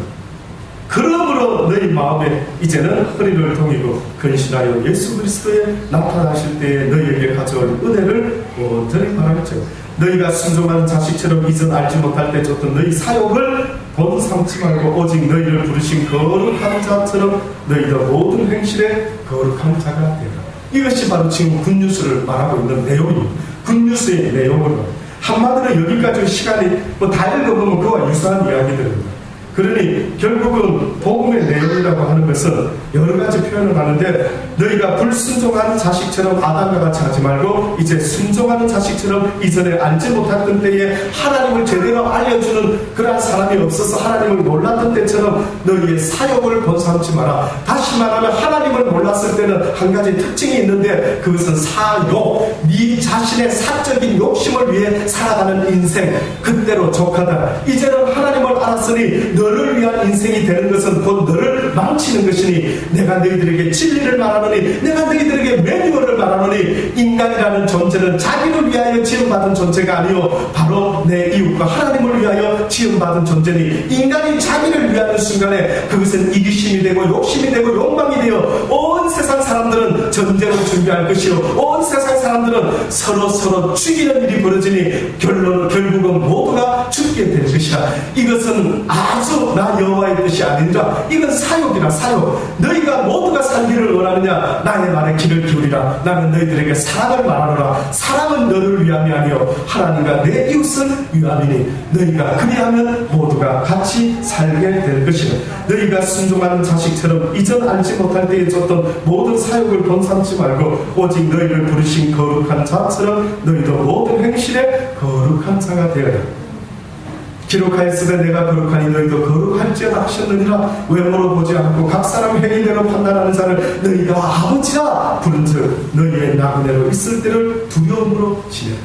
그러므로 너희 마음에 이제는 허리를 동이고 근신하여 예수 그리스도에 나타나실 때에 너희에게 가져올 은혜를 온전히 바라겠죠. 너희가 순종하는 자식처럼 이전 알지 못할 때 줬던 너희 사욕을 본 삼지 말고 오직 너희를 부르신 거룩한 자처럼 너희도 모든 행실에 거룩한 자가 되라. 이것이 바로 지금 굿뉴스를 말하고 있는 내용입니다. 굿뉴스의 내용으로 한마디로 여기까지 시간이 다 읽어보면 그와 유사한 이야기들입니다. 그러니 결국은 복음의 내용이라고 하는 것은 여러 가지 표현을 하는데 너희가 불순종한 자식처럼 아담과 같이 하지 말고 이제 순종하는 자식처럼 이전에 알지 못했던 때에 하나님을 제대로 알려주는 그러한 사람이 없어서 하나님을 몰랐던 때처럼 너희의 사욕을 본삼지 마라. 다시 말하면 하나님을 몰랐을 때는 한 가지 특징이 있는데 그것은 사욕, 네 자신의 사적인 욕심을 위해 살아가는 인생, 그때로 족하다. 이제는 하나님을 알았으니 너를 위한 인생이 되는 것은 곧 너를 망치는 것이니 내가 너희들에게 진리를 말하노니 내가 너희들에게 매뉴얼을 말하노니 인간이라는 존재는 자기를 위하여 지음받은 존재가 아니요 바로 내 이웃과 하나님을 위하여 지음받은 존재니 인간이 자기를 위하는 순간에 그것은 이기심이 되고 욕심이 되고 욕망이 되어 온 세상 사람들은 전쟁을 준비할 것이요 온 세상 사람들은 서로 죽이는 일이 벌어지니 결국은 모두가 죽게 될 것이라. 이것은 아주 나 여호와의 뜻이 아니라 이건 사욕이라. 사욕. 너희가 모두가 살기를 원하는 원하느냐? 나의 말에 귀를 기울이라. 나는 너희들에게 사랑을 말하노라. 사랑은 너를 위함이 아니요 하나님과 내 이웃을 위함이니 너희가 그리하면 모두가 같이 살게 될 것이라. 너희가 순종하는 자식처럼 이전 알지 못할 때에 줬던 모든 사욕을 본삼지 말고 오직 너희를 부르신 거룩한 자처럼 너희도 모든 행실에 거룩한 자가 되어라. 기록하였으되 내가 거룩하니 너희도 거룩할지어다 하셨느니라. 외모로 보지 않고 각 사람 행위대로 판단하는 자를 너희가 아버지라 부른즉 너희의 나그네로 있을 때를 두려움으로 지내라.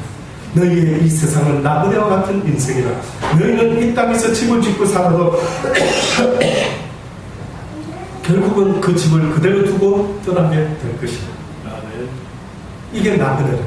너희의 이 세상은 나그네와 같은 인생이라. 너희는 이 땅에서 집을 짓고 살아도 결국은 그 집을 그대로 두고 떠나게 될 것이다. 이게 나그네라.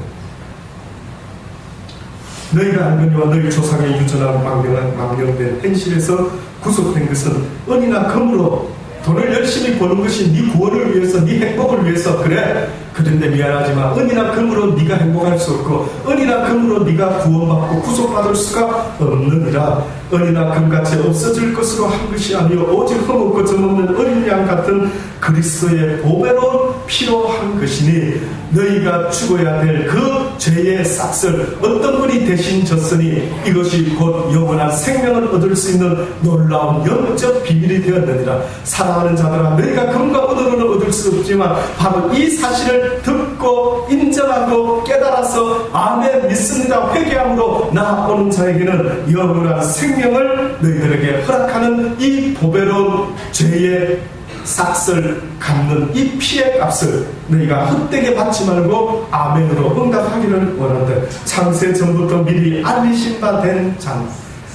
너희가 알거니와 너희 조상의 유전한 망령된 행실에서 구속된 것은 은이나 금으로 돈을 열심히 버는 것이 네 구원을 위해서, 네 행복을 위해서. 그래, 그런데 미안하지만 은이나 금으로 네가 행복할 수 없고 은이나 금으로 네가 구원받고 구속받을 수가 없느니라. 은이나 금같이 없어질 것으로 한 것이 아니요 오직 흠없고 점없는 어린 양 같은 그리스도의 보배로운 피로 한 것이니 너희가 죽어야 될 그 죄의 싹을 어떤 분이 대신 졌으니 이것이 곧 영원한 생명을 얻을 수 있는 놀라운 영적 비밀이 되었느니라. 사랑하는 자들아, 너희가 금과 은으로는 얻을 수 없지만 바로 이 사실을 듣고 인정하고 깨달아서 아멘 믿습니다 회개함으로 나아오는 자에게는 영원한 생명을 너희들에게 허락하는 이 보배로운 죄의 삭을 갚는 이 피의 값을 너희가 헛되게 받지 말고 아멘으로 응답하기를 원한다. 창세 전부터 미리 알리신 바 된 장.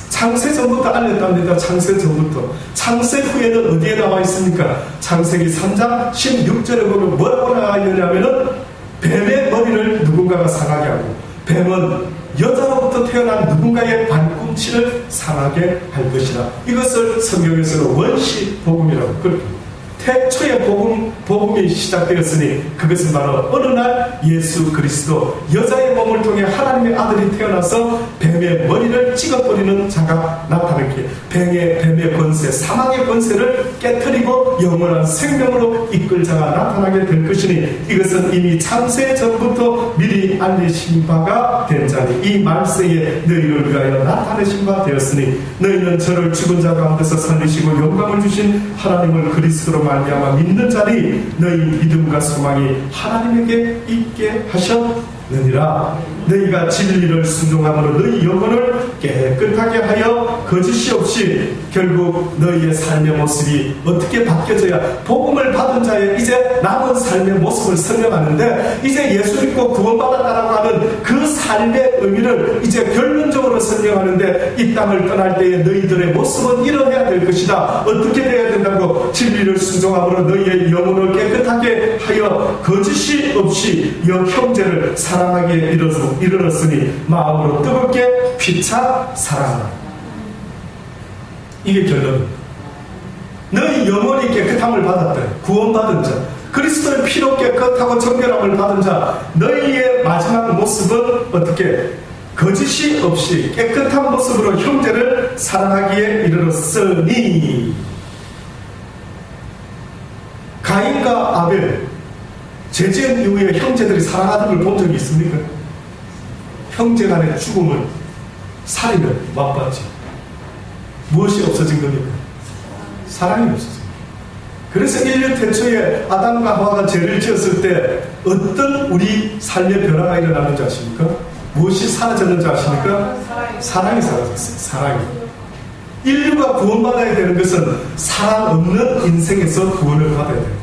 창세 전부터 알렸답니다. 창세 전부터. 창세 후에는 어디에 나와 있습니까? 창세기 3장 16절에 보면 뭐라고 나와 있느냐면은 뱀의 머리를 누군가가 상하게 하고 뱀은 여자로부터 태어난 누군가의 발꿈치를 상하게 할 것이라. 이것을 성경에서는 원시 복음이라고 그럽니다. 태초에 복음이 시작되었으니 그것은 바로 어느 날 예수 그리스도 여자의 몸을 통해 하나님의 아들이 태어나서 뱀의 머리를 찍어버리는 자가 나타났기에 뱀의 권세, 사망의 권세를 깨뜨리고 영원한 생명으로 이끌 자가 나타나게 될 것이니 이것은 이미 창세 전부터 미리 알리신 바가 된 자니 이 말세에 너희를 위하여 나타내신 바 되었으니 너희는 저를 죽은 자 가운데서 살리시고 영광을 주신 하나님을 그리스도로 말미암아 믿는 자니 너희 믿음과 소망이 하나님에게 있게 하셨느니라. 너희가 진리를 순종함으로 너희 영혼을 깨끗하게 하여 거짓이 없이 결국 너희의 삶의 모습이 어떻게 바뀌어져야 복음을 받은 자의 이제 남은 삶의 모습을 설명하는데 이제 예수 믿고 구원받았다라고 하는 그 삶의 의미를 이제 결론적으로 설명하는데 이 땅을 떠날 때에 너희들의 모습은 이러해야 될 것이다. 어떻게 되어야 된다고? 진리를 순종함으로 너희의 영혼을 깨끗하게 하여 거짓이 없이 형제를 사랑하게 이르렀으니 마음으로 뜨겁게 피차 사랑하라. 이게 결론입니다. 너희 영혼이 깨끗함을 받았다. 구원받은 자, 그리스도의 피로 깨끗하고 정결함을 받은 자, 너희의 마지막 모습은 어떻게? 거짓이 없이 깨끗한 모습으로 형제를 사랑하기에 이르렀으니. 가인과 아벨 제지은 이후에 형제들이 사랑하는 걸 본 적이 있습니까? 형제 간의 죽음을, 살인을 맛봤지. 무엇이 없어진 겁니까? 사랑이 없어진 겁니다. 그래서 인류 태초에 아담과 하와가 죄를 지었을 때 어떤 우리 삶의 변화가 일어나는지 아십니까? 무엇이 사라졌는지 아십니까? 사랑이 사라졌어요. 사랑이. 인류가 구원받아야 되는 것은 사랑 없는 인생에서 구원을 받아야 돼요.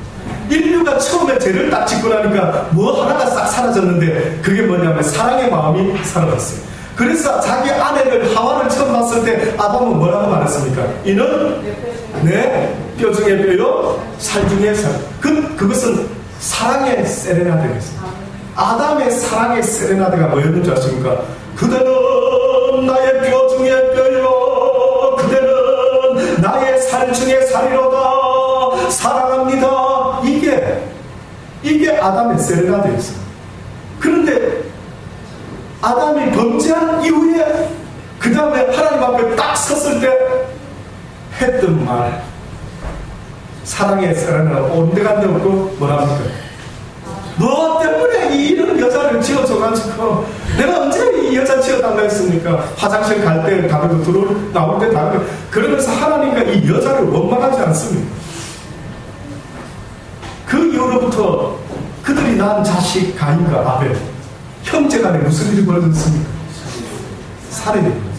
인류가 처음에 죄를 딱 짓고 나니까 뭐 하나가 싹 사라졌는데 그게 뭐냐면 사랑의 마음이 사라졌어요. 그래서 자기 아내를 하와를 처음 봤을 때 아담은 뭐라고 말했습니까? 이는 내 뼈 중에 뼈요 살 중에 살. 그것은 사랑의 세레나데였어요. 아담의 사랑의 세레나데가 뭐였는지 아십니까? 그대는 나의 뼈 중에 뼈요 그대는 나의 살 중에 살이로다 사랑합니다. 이게 아담의 세레나데였어요. 그런데 아담이 범죄한 이후에 그 다음에 하나님 앞에 딱 섰을 때 했던 말, 사랑의 세레나가 온데간데 없고 뭐랍니까? 한다 했습니까? 화장실 갈 때 다르고 나올 때 다르고. 그러면서 하나님과 이 여자를 원망하지 않습니다. 그 이후로부터 그들이 낳은 자식 가인과 아벨, 형제 간에 무슨 일이 벌어졌습니까? 살인이 벌어졌습니다.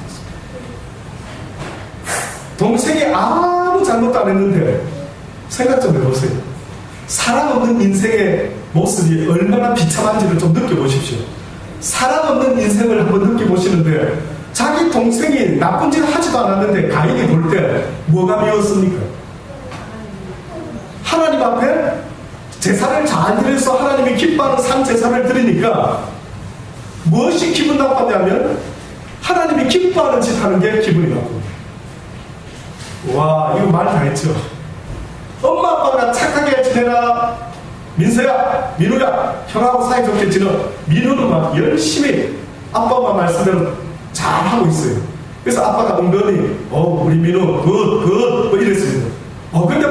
동생이 아무 잘못도 안 했는데 생각 좀 해보세요. 사랑 없는 인생의 모습이 얼마나 비참한지를 좀 느껴보십시오. 사랑 없는 인생을 한번 느껴보시는데 자기 동생이 나쁜 짓 하지도 않았는데 가인이 볼 때 뭐가 미웠습니까? 하나님 앞에 제사를 잘 드려서 하나님이 기뻐하는 산 제사를 드리니까 무엇이 기분 나빴냐면 하나님이 기뻐하는 짓 하는 게 기분이 나쁘고. 와, 이거 말 다 했죠. 엄마 아빠가 착하게 지내라. 민서야, 민우야, 형하고 사이좋게 지내. 민우는 막 열심히 아빠 엄마 말씀대로 잘하고 있어요. 그래서 아빠가 은근히 우리 민우 굿 뭐 이랬습니다. 근데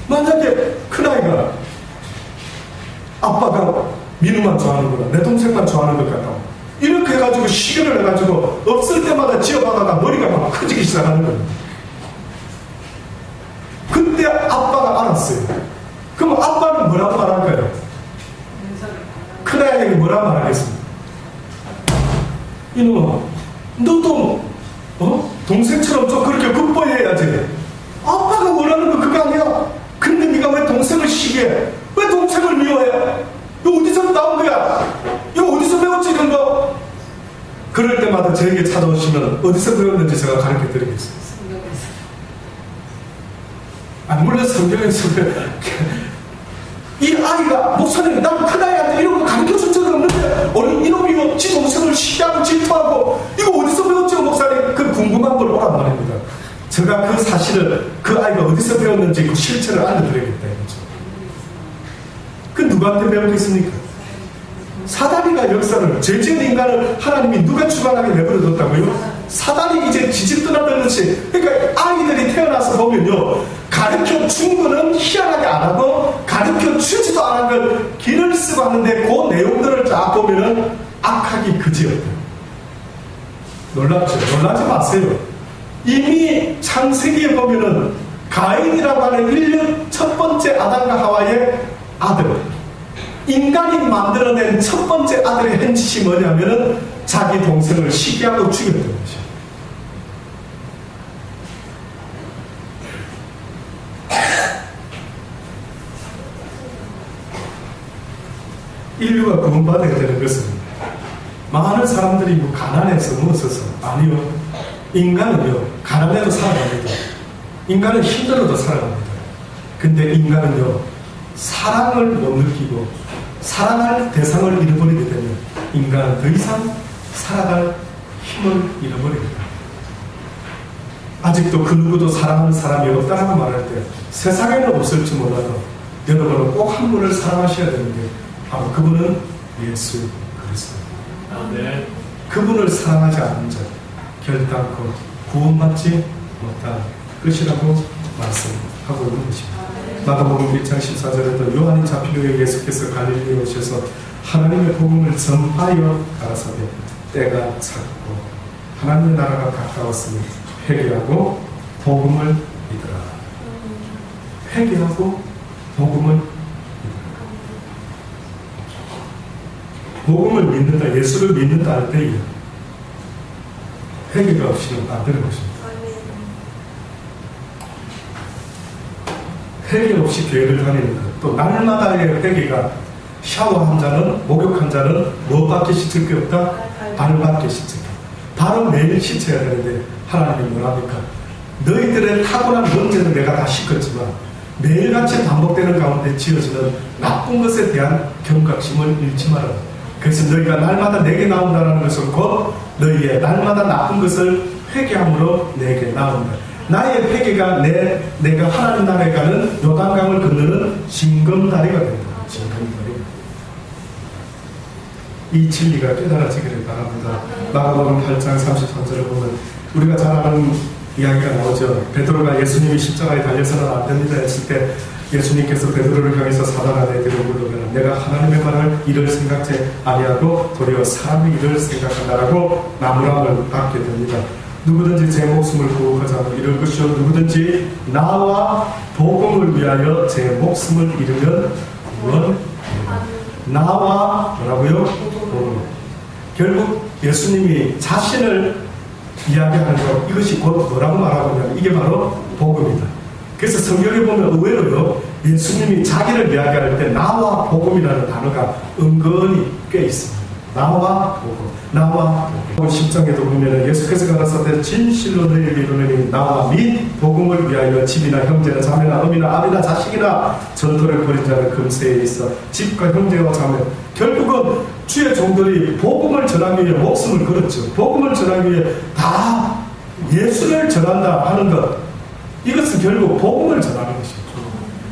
만약에 큰아이가 아빠가 민우만 좋아하는구나, 내 동생만 좋아하는 것 같다, 이렇게 해가지고 시련을 해가지고 없을 때마다 지어봐다가 머리가 막 커지기 시작하는 거예요. 그때 아빠가 알았어요. 그럼 아빠는 뭐라고 말할까요? 큰아이에게 뭐라고 말하겠습니까? 이놈아, 너도 동생처럼 좀 그렇게 굿보이해야지. 아빠가 원하는 거 그거 아니야. 근데 네가 왜 동생을 시기해? 왜 동생을 미워해? 이거 어디서 나온 거야? 이거 어디서 배웠지 이런 거? 그럴 때마다 저에게 찾아오시면 어디서 배웠는지 제가 가르쳐 드리겠습니다. 물론 성경에서 이 아이가 목사님, 난 큰아이한테 이런 거 가르쳐 준 적이 없는데 어린 이놈이 지 동생을 시기하고 질투하고 이거 어디서 배웠죠 목사님? 그 궁금한 걸 오란 말입니다. 제가 그 사실을 그 아이가 어디서 배웠는지 그 실체를 알려드리겠다 이거죠. 그 누구한테 배웠겠습니까? 사단이가 역사를, 죄 지은 인간을 하나님이 누가 주관하게 내버려뒀다고요? 사단이 이제 지지 떠나들듯이. 그러니까 아이들이 태어나서 보면요, 가르쳐 준 거는 희한하게 안 하고 가르쳐 주지도 않은 걸 길을 쓰고 하는데 그 내용들을 쫙 보면은 악하기 그지없대요. 놀랍죠? 놀라지 마세요. 이미 창세기에 보면은 가인이라고 하는 인류 첫 번째 아담과 하와의 아들, 인간이 만들어낸 첫 번째 아들의 행짓이 뭐냐면은 자기 동생을 시기하고 죽였던 것이에요. 인류가 구원받아야 되는 것은 많은 사람들이 가난해서 무엇해서 아니요. 인간은요, 가난해도 살아갑니다. 인간은 힘들어도 살아갑니다. 근데 인간은요, 사랑을 못 느끼고 사랑할 대상을 잃어버리게 되면 인간은 더 이상 살아갈 힘을 잃어버립니다. 아직도 그 누구도 사랑하는 사람이 없다라고 말할 때 세상에는 없을지 몰라도 여러분은 꼭 한 분을 사랑하셔야 되는데 바로 그분은 예수 그리스도입니다. 네. 그분을 사랑하지 않는 자 결단코 구원받지 못할 것이라고 말씀하고 있는 것입니다. 마가복음 1장 14절에도 요한이 잡힌 후에 예수께서 갈릴리에 오셔서 하나님의 복음을 전파하여 가라사대 때가 찼고 하나님의 나라가 가까웠으니 회개하고 복음을 믿으라. 회개하고 복음을 믿으라. 복음을 믿는다, 예수를 믿는다 할 때에 회개가 없이는 안 되는 것입니다. 회개 없이 교회를 다니는 것, 또 날마다의 회개가 샤워 한 잔은, 목욕 한 잔은 뭐밖에 씻을 게 없다? 발밖에 씻을 게. 발은 매일 씻어야 되는데 하나님이 뭐랍니까? 너희들의 타고난 문제는 내가 다 씻었지만 매일같이 반복되는 가운데 지어지는 나쁜 것에 대한 경각심을 잃지 마라. 그래서 너희가 날마다 내게 나온다는 것은 곧 너희의 날마다 나쁜 것을 회개함으로 내게 나온다. 나의 회개가 내가 하나님 나라에 가는 요단강을 건너는 징검다리가 된다. 징검다리. 이 진리가 깨달아지기를 바랍니다. 마가복음 8장 33절을 보면 우리가 잘 아는 이야기가 나오죠. 베드로가 예수님이 십자가에 달려서는 안 됩니다 했을 때 예수님께서 베드로를 향해서 사단아 내 뒤로 물러가라. 내가 하나님의 말을 이를 생각지 아니하고 도리어 사람의 일을 생각한다라고 나무람을 받게 됩니다. 누구든지 제 목숨을 구속하지 않고 잃을 것이요 누구든지 나와 복음을 위하여 제 목숨을 잃으면 원 나와 뭐라고요? 복음. 결국 예수님이 자신을 이야기하는 것, 이것이 곧 뭐라고 말하고 있냐면 이게 바로 복음이다. 그래서 성경에 보면 의외로요, 예수님이 자기를 이야기할 때 나와 복음이라는 단어가 은근히 꽤 있습니다. 나와 복음, 나와 복음. 10장에도 보면 예수께서 가라사대 진실로 너희에게 이르노니 나와 및 복음을 위하여 집이나 형제나 자매나 어미나 아비나 자식이나 전토를 벌인 자는 금세에 있어 집과 형제와 자매. 결국은 주의 종들이 복음을 전하기 위해 목숨을 걸었죠. 복음을 전하기 위해 다 예수를 전한다 하는 것, 이것은 결국 복음을 전하는 것이죠.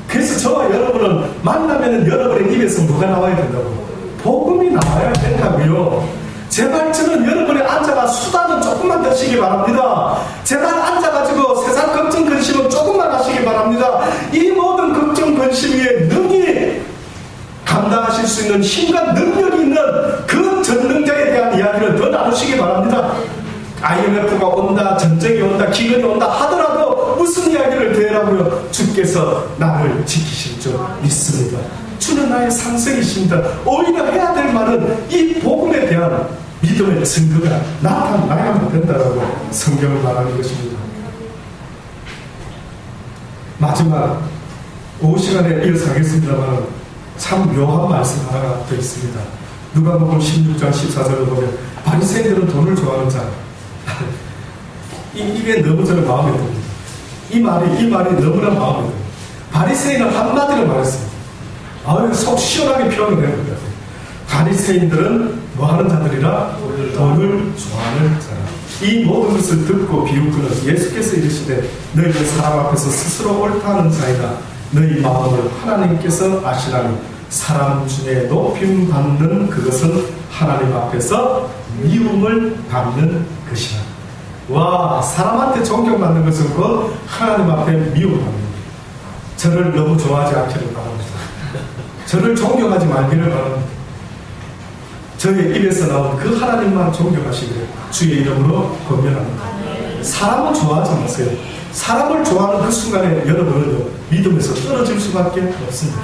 그래서 저와 여러분은 만나면 여러분의 입에서 뭐가 나와야 된다고? 복음이 나와야 된다고요. 제발 저는 여러분이 앉아가 수다는 조금만 드시기 바랍니다. 제발 앉아가지고 세상 걱정 근심은 조금만 하시기 바랍니다. 이 모든 걱정 근심 위에 능히 감당하실 수 있는 힘과 능력이 있는 그 전능자에 대한 이야기를 더 나누시기 바랍니다. IMF가 온다, 전쟁이 온다, 기근이 온다 하더라도 무슨 이야기를 대라고요? 주께서 나를 지키실 줄 믿습니다. 주는 나의 상생이십니다. 오히려 해야 될 말은 이 복음에 대한 믿음의 증거가 나타나야만 된다라고 성경을 말하는 것입니다. 마지막 오후 시간에 이어서 하겠습니다만 참 묘한 말씀 하나가 더 있습니다. 누가복음 16장 14절을 보면 바리새인들은 돈을 좋아하는 자. 이게 너무 저는 마음에 듭니다. 이 말이 너무나 마음에 듭니다. 바리새인은 한마디로 말했습니다. 속 시원하게 표현을 해봅니다. 바리새인들은 뭐하는 자들이라? 돈을 좋아하는 자라. 이 모든 것을 듣고 비웃고는 예수께서 이르시되 너희는 사람 앞에서 스스로 옳다는 자이다. 너희 마음을 하나님께서 아시라니 사람 중에 높임 받는 그것은 하나님 앞에서 미움을 받는 것이라. 와, 사람한테 존경받는 것은 곧 하나님 앞에 미움받는 것. 저를 너무 좋아하지 않기를 바랍니다. 저를 존경하지 말기를 바랍니다. 저의 입에서 나온 그 하나님만 존경하시기를 주의 이름으로 권면합니다. 사람을 좋아하지 마세요. 사람을 좋아하는 그 순간에 여러분은 믿음에서 떨어질 수밖에 없습니다.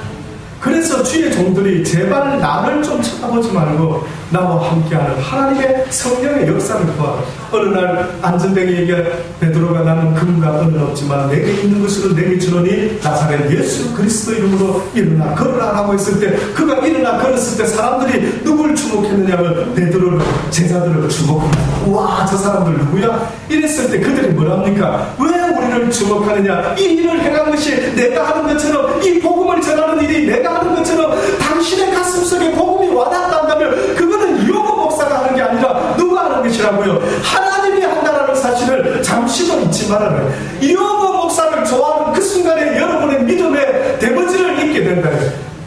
그래서 주의 종들이 제발 나를 좀 쳐다보지 말고 나와 함께하는 하나님의 성령의 역사를 보아. 어느 날 안전뱅이에게 베드로가 나는 금과 은은 없지만 내게 있는 것으로 내게 주노니 나사렛 예수 그리스도 이름으로 일어나 걸으라라고 했을 때, 그가 일어나 걸었을 때 사람들이 누굴 주목했느냐면 베드로를, 제자들을 주목합니다. 와, 저 사람들 누구야? 이랬을 때 그들이 뭐랍니까? 왜 우리를 주목하느냐? 이 일을 행한 것이 내가 하는 것처럼, 이 복음을 전하는 일이 내가 하는 것처럼 당신의 가슴속에 복음이 와닿았다면 그거는 요거 목사가 하는 게 아니라 누가 하는 것이라고요? 하나님이 한다라는 사실을 잠시도 잊지 말아라. 요거 목사를 좋아하는 그 순간에 여러분의 믿음의 대버지를 잊게 된다.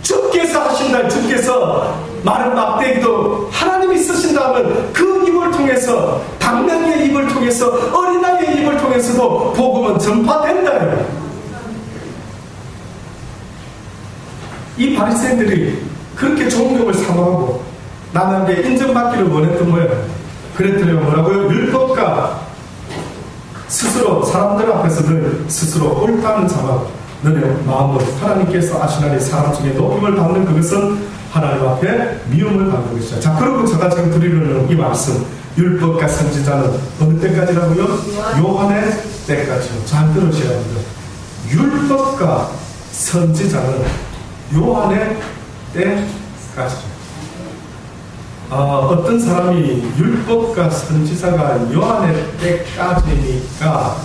주께서 하신다. 주께서 마른 막대기도 하나님이 쓰신다면 그 입을 통해서, 당나귀의 입을 통해서, 어린아이의 입을 통해서도 복음은 전파된다. 이 바리새인들이 그렇게 존경을 사모하고 남에게 인정받기를 원했던 거예요. 그랬더니 뭐라고요? 율법과 스스로 사람들 앞에서 늘 스스로 옳다는 자만 너의 마음을 하나님께서 아시나니 사람 중에 높임을 받는 그것은 하나님 앞에 미움을 받는 것이다. 자, 그리고 제가 지금 드리려는 이 말씀, 율법과 선지자는 어느 때까지라고요? 요한의 때까지요. 잘 들으셔야 합니다. 율법과 선지자는 요한의 때까지죠. 어떤 사람이 율법과 선지자가 요한의 때까지니까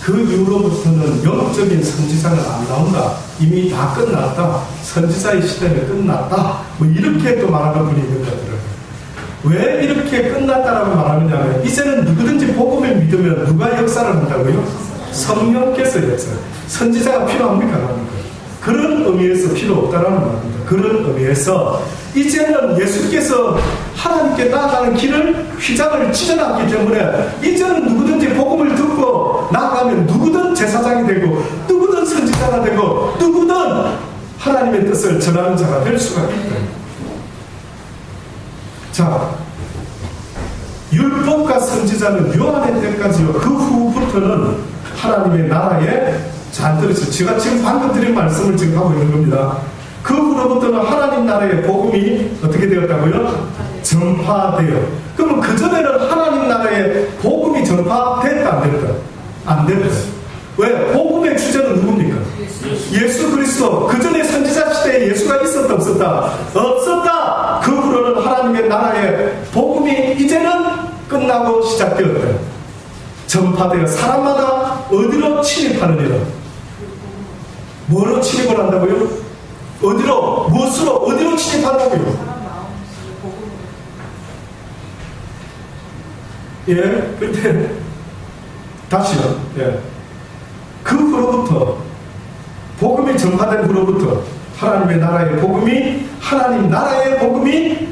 그 이후로부터는 영적인 선지자는 안 나온다. 이미 다 끝났다. 선지자의 시대는 끝났다. 뭐 이렇게 또 말하는 분이 있는 것 같더라고요. 왜 이렇게 끝났다라고 말하느냐면 이제는 누구든지 복음을 믿으면 누가 역사를 한다고요? 성령께서 역사를. 선지자가 필요합니까? 그런 의미에서 필요 없다라는 말입니다. 그런 의미에서 이제는 예수께서 하나님께 나아가는 길을 휘장을 찢어놨기 때문에 이제는 누구든지 복음을 듣고 나아가면 누구든 제사장이 되고 누구든 선지자가 되고 누구든 하나님의 뜻을 전하는 자가 될 수가 있다. 자, 율법과 선지자는 요한의 때까지요. 그 후부터는 하나님의 나라에 잘 들으세요. 제가 지금 방금 드린 말씀을 지금 하고 있는 겁니다. 그 후로부터는 하나님 나라의 복음이 어떻게 되었다고요? 전파되어. 그러면 그전에는 하나님 나라의 복음이 전파됐다 안 됐다? 안 됐다. 왜? 복음의 주제는 누굽니까? 예수 그리스도. 그전에 선지자 시대에 예수가 있었다 없었다? 없었다. 그 후로는 하나님의 나라의 복음이 이제는 끝나고 시작되었다. 전파되어 사람마다 어디로 침입하느니라? 뭐로 침입을 한다고요? 어디로? 무엇으로? 어디로 침입한다고요? 예, 근데 다시요. 예. 그 후로부터 복음이 전파된 후로부터 하나님의 나라의 복음이 하나님 나라의 복음이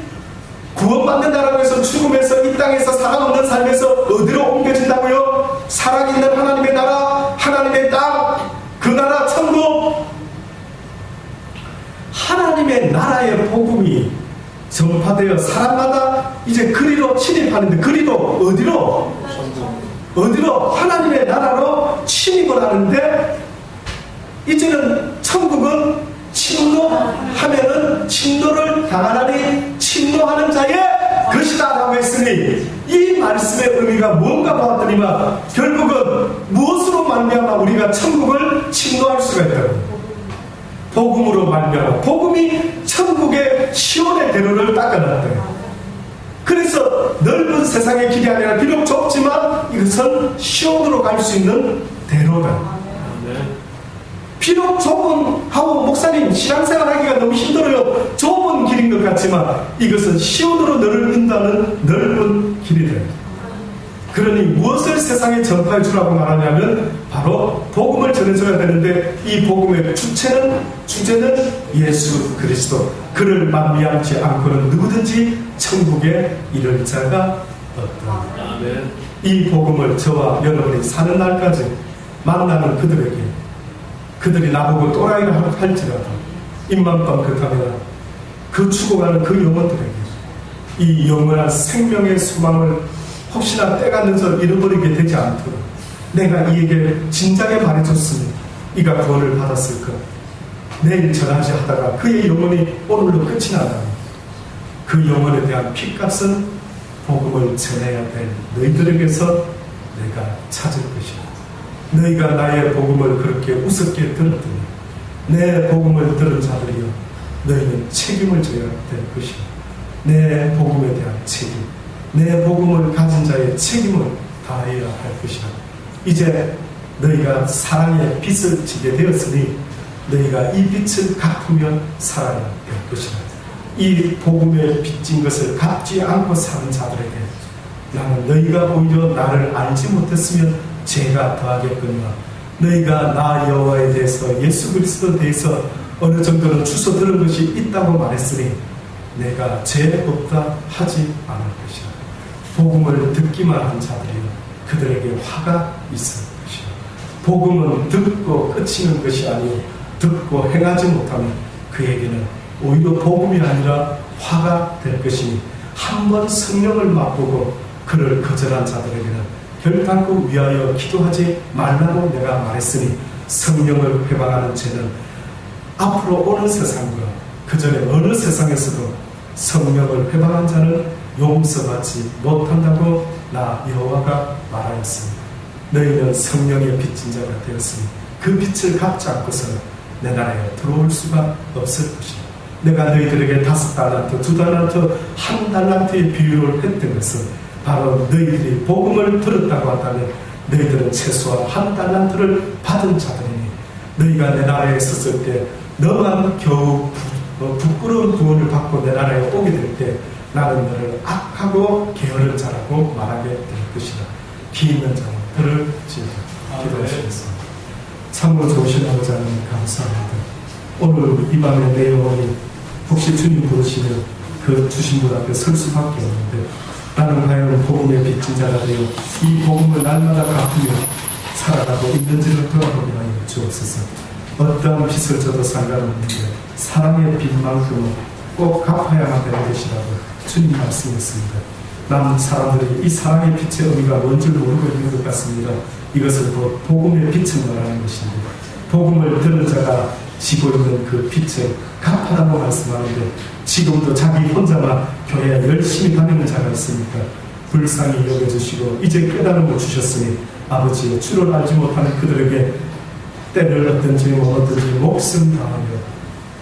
구원받는다라고 해서 죽음에서 이 땅에서 살아없는 삶에서 어디로 옮겨진다고요? 살아있는 하나님의 나라, 하나님의 땅, 그 나라 천국, 하나님의 나라의 복음이 전파되어 사람마다 이제 그리로 침입하는데, 그리로 어디로? 어디로? 하나님의 나라로 침입을 하는데, 이제는 천국은 침노하면은 침노를 당하나니 침노하는 자의 것이다 라고 했으니, 이 말씀의 의미가 뭔가 보았더니만 결국은 무엇으로 말미암아 우리가 천국을 침노할 수가 있다고? 복음으로 말미암아. 복음이 천국의 시온의 대로를 닦아놨다. 그래서 넓은 세상의 길이 아니라 비록 좁지만 이것은 시온으로 갈 수 있는 대로다. 비록 좁은, 하고 목사님 신앙생활 하기가 너무 힘들어요. 좁은 길인 것 같지만 이것은 시온으로 너를 인도하는 넓은 길이다. 그러니 무엇을 세상에 전파해 주라고 말하냐면 바로 복음을 전해줘야 되는데, 이 복음의 주제는 예수 그리스도. 그를 만미암지 않고는 누구든지 천국에 이를 자가 없다. 이 복음을 저와 여러분이 사는 날까지 만나는 그들에게, 그들이 나보고 또라이를 할지라도 입만밤 그렇다면 그 죽어가는 그 영혼들에게 이 영원한 생명의 소망을 혹시나 때가 늦어 잃어버리게 되지 않도록 내가 이에게 진작에 말해줬으면 이가 구원을 받았을 것, 내일 전하지 하다가 그의 영혼이 오늘로 끝이 나다면 그 영혼에 대한 핏값은 복음을 전해야 될 너희들에게서 내가 찾을 것이다. 너희가 나의 복음을 그렇게 우습게 들었더니 내 복음을 들은 자들이여, 너희는 책임을 져야 될 것이다. 내 복음에 대한 책임, 내 복음을 가진 자의 책임을 다해야 할 것이다. 이제 너희가 사랑의 빛을 지게 되었으니 너희가 이 빛을 갚으며 살아야 될 것이다. 이 복음에 빚진 것을 갚지 않고 사는 자들에게 나는 너희가 오히려 나를 알지 못했으면 죄가 더하겠거니와 너희가 나 여호와에 대해서, 예수 그리스도에 대해서 어느 정도는 주소 들은 것이 있다고 말했으니 내가 죄 없다 하지 않을 것이다. 복음을 듣기만 한 자들이여, 그들에게 화가 있을 것이다. 복음은 듣고 끝이는 것이 아니오 듣고 행하지 못하면 그에게는 오히려 복음이 아니라 화가 될 것이니, 한번 성령을 맛보고 그를 거절한 자들에게는 결단코 위하여 기도하지 말라고 내가 말했으니, 성령을 회방하는 죄는 앞으로 오는 세상과 그 전에 어느 세상에서도 성령을 회방한 자는 용서받지 못한다고 나 여호와가 말하였습니다. 너희는 성령의 빚진 자가 되었으니 그 빛을 갚지 않고서는 내 나라에 들어올 수가 없을 것이다. 내가 너희들에게 5달란트, 2달란트, 1달란트의 비유를 했던 것은 바로 너희들이 복음을 들었다고 한다면 너희들은 최소한 1달란트를 받은 자들이니, 너희가 내 나라에 있었을 때 너만 겨우 부끄러운 구원을 받고 내 나라에 오게 될 때 나는 너를 악하고 게으른 자라고 말하게 될 것이다. 기 있는 자는 들을지어다. 기도하시겠습니다. 참으로 좋으신 아버지 하나님 감사합니다. 오늘 이 밤에 내 영혼이 혹시 주님 부르시면 그 주신 분 앞에 설 수밖에 없는데, 나는 과연 복음의 빚진 자가 되어 이 복음을 날마다 갚으며 살아가고 있는지를 돌아보게 하여 주옵소서. 어떠한 빚을 져도 상관없는데 사랑의 빛만큼은 꼭 갚아야만 되는 것이라고 주님 말씀했습니다. 남 사람들이 이 사랑의 빛의 의미가 뭔지 모르고 있는 것 같습니다. 이것을 곧 복음의 빛을 말하는 것입니다. 복음을 들은 자가 지고 있는 그 빛을 갚아라고 말씀하는데, 지금도 자기 혼자만 교회에 열심히 다니는 자가 있으니까 불쌍히 여겨주시고 이제 깨달음을 주셨으니 아버지의 주를 알지 못하는 그들에게 때를 얻든지 못 얻든지 목숨 다하며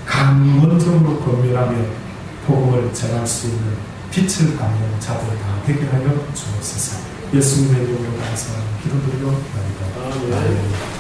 강건적으로 권면하며 복음을 전할 수 있는 빛을 받는 자들 다 되게 하여 주옵소서. 예수님의 이름으로 감사하며 기도드리옵나이다. 아멘.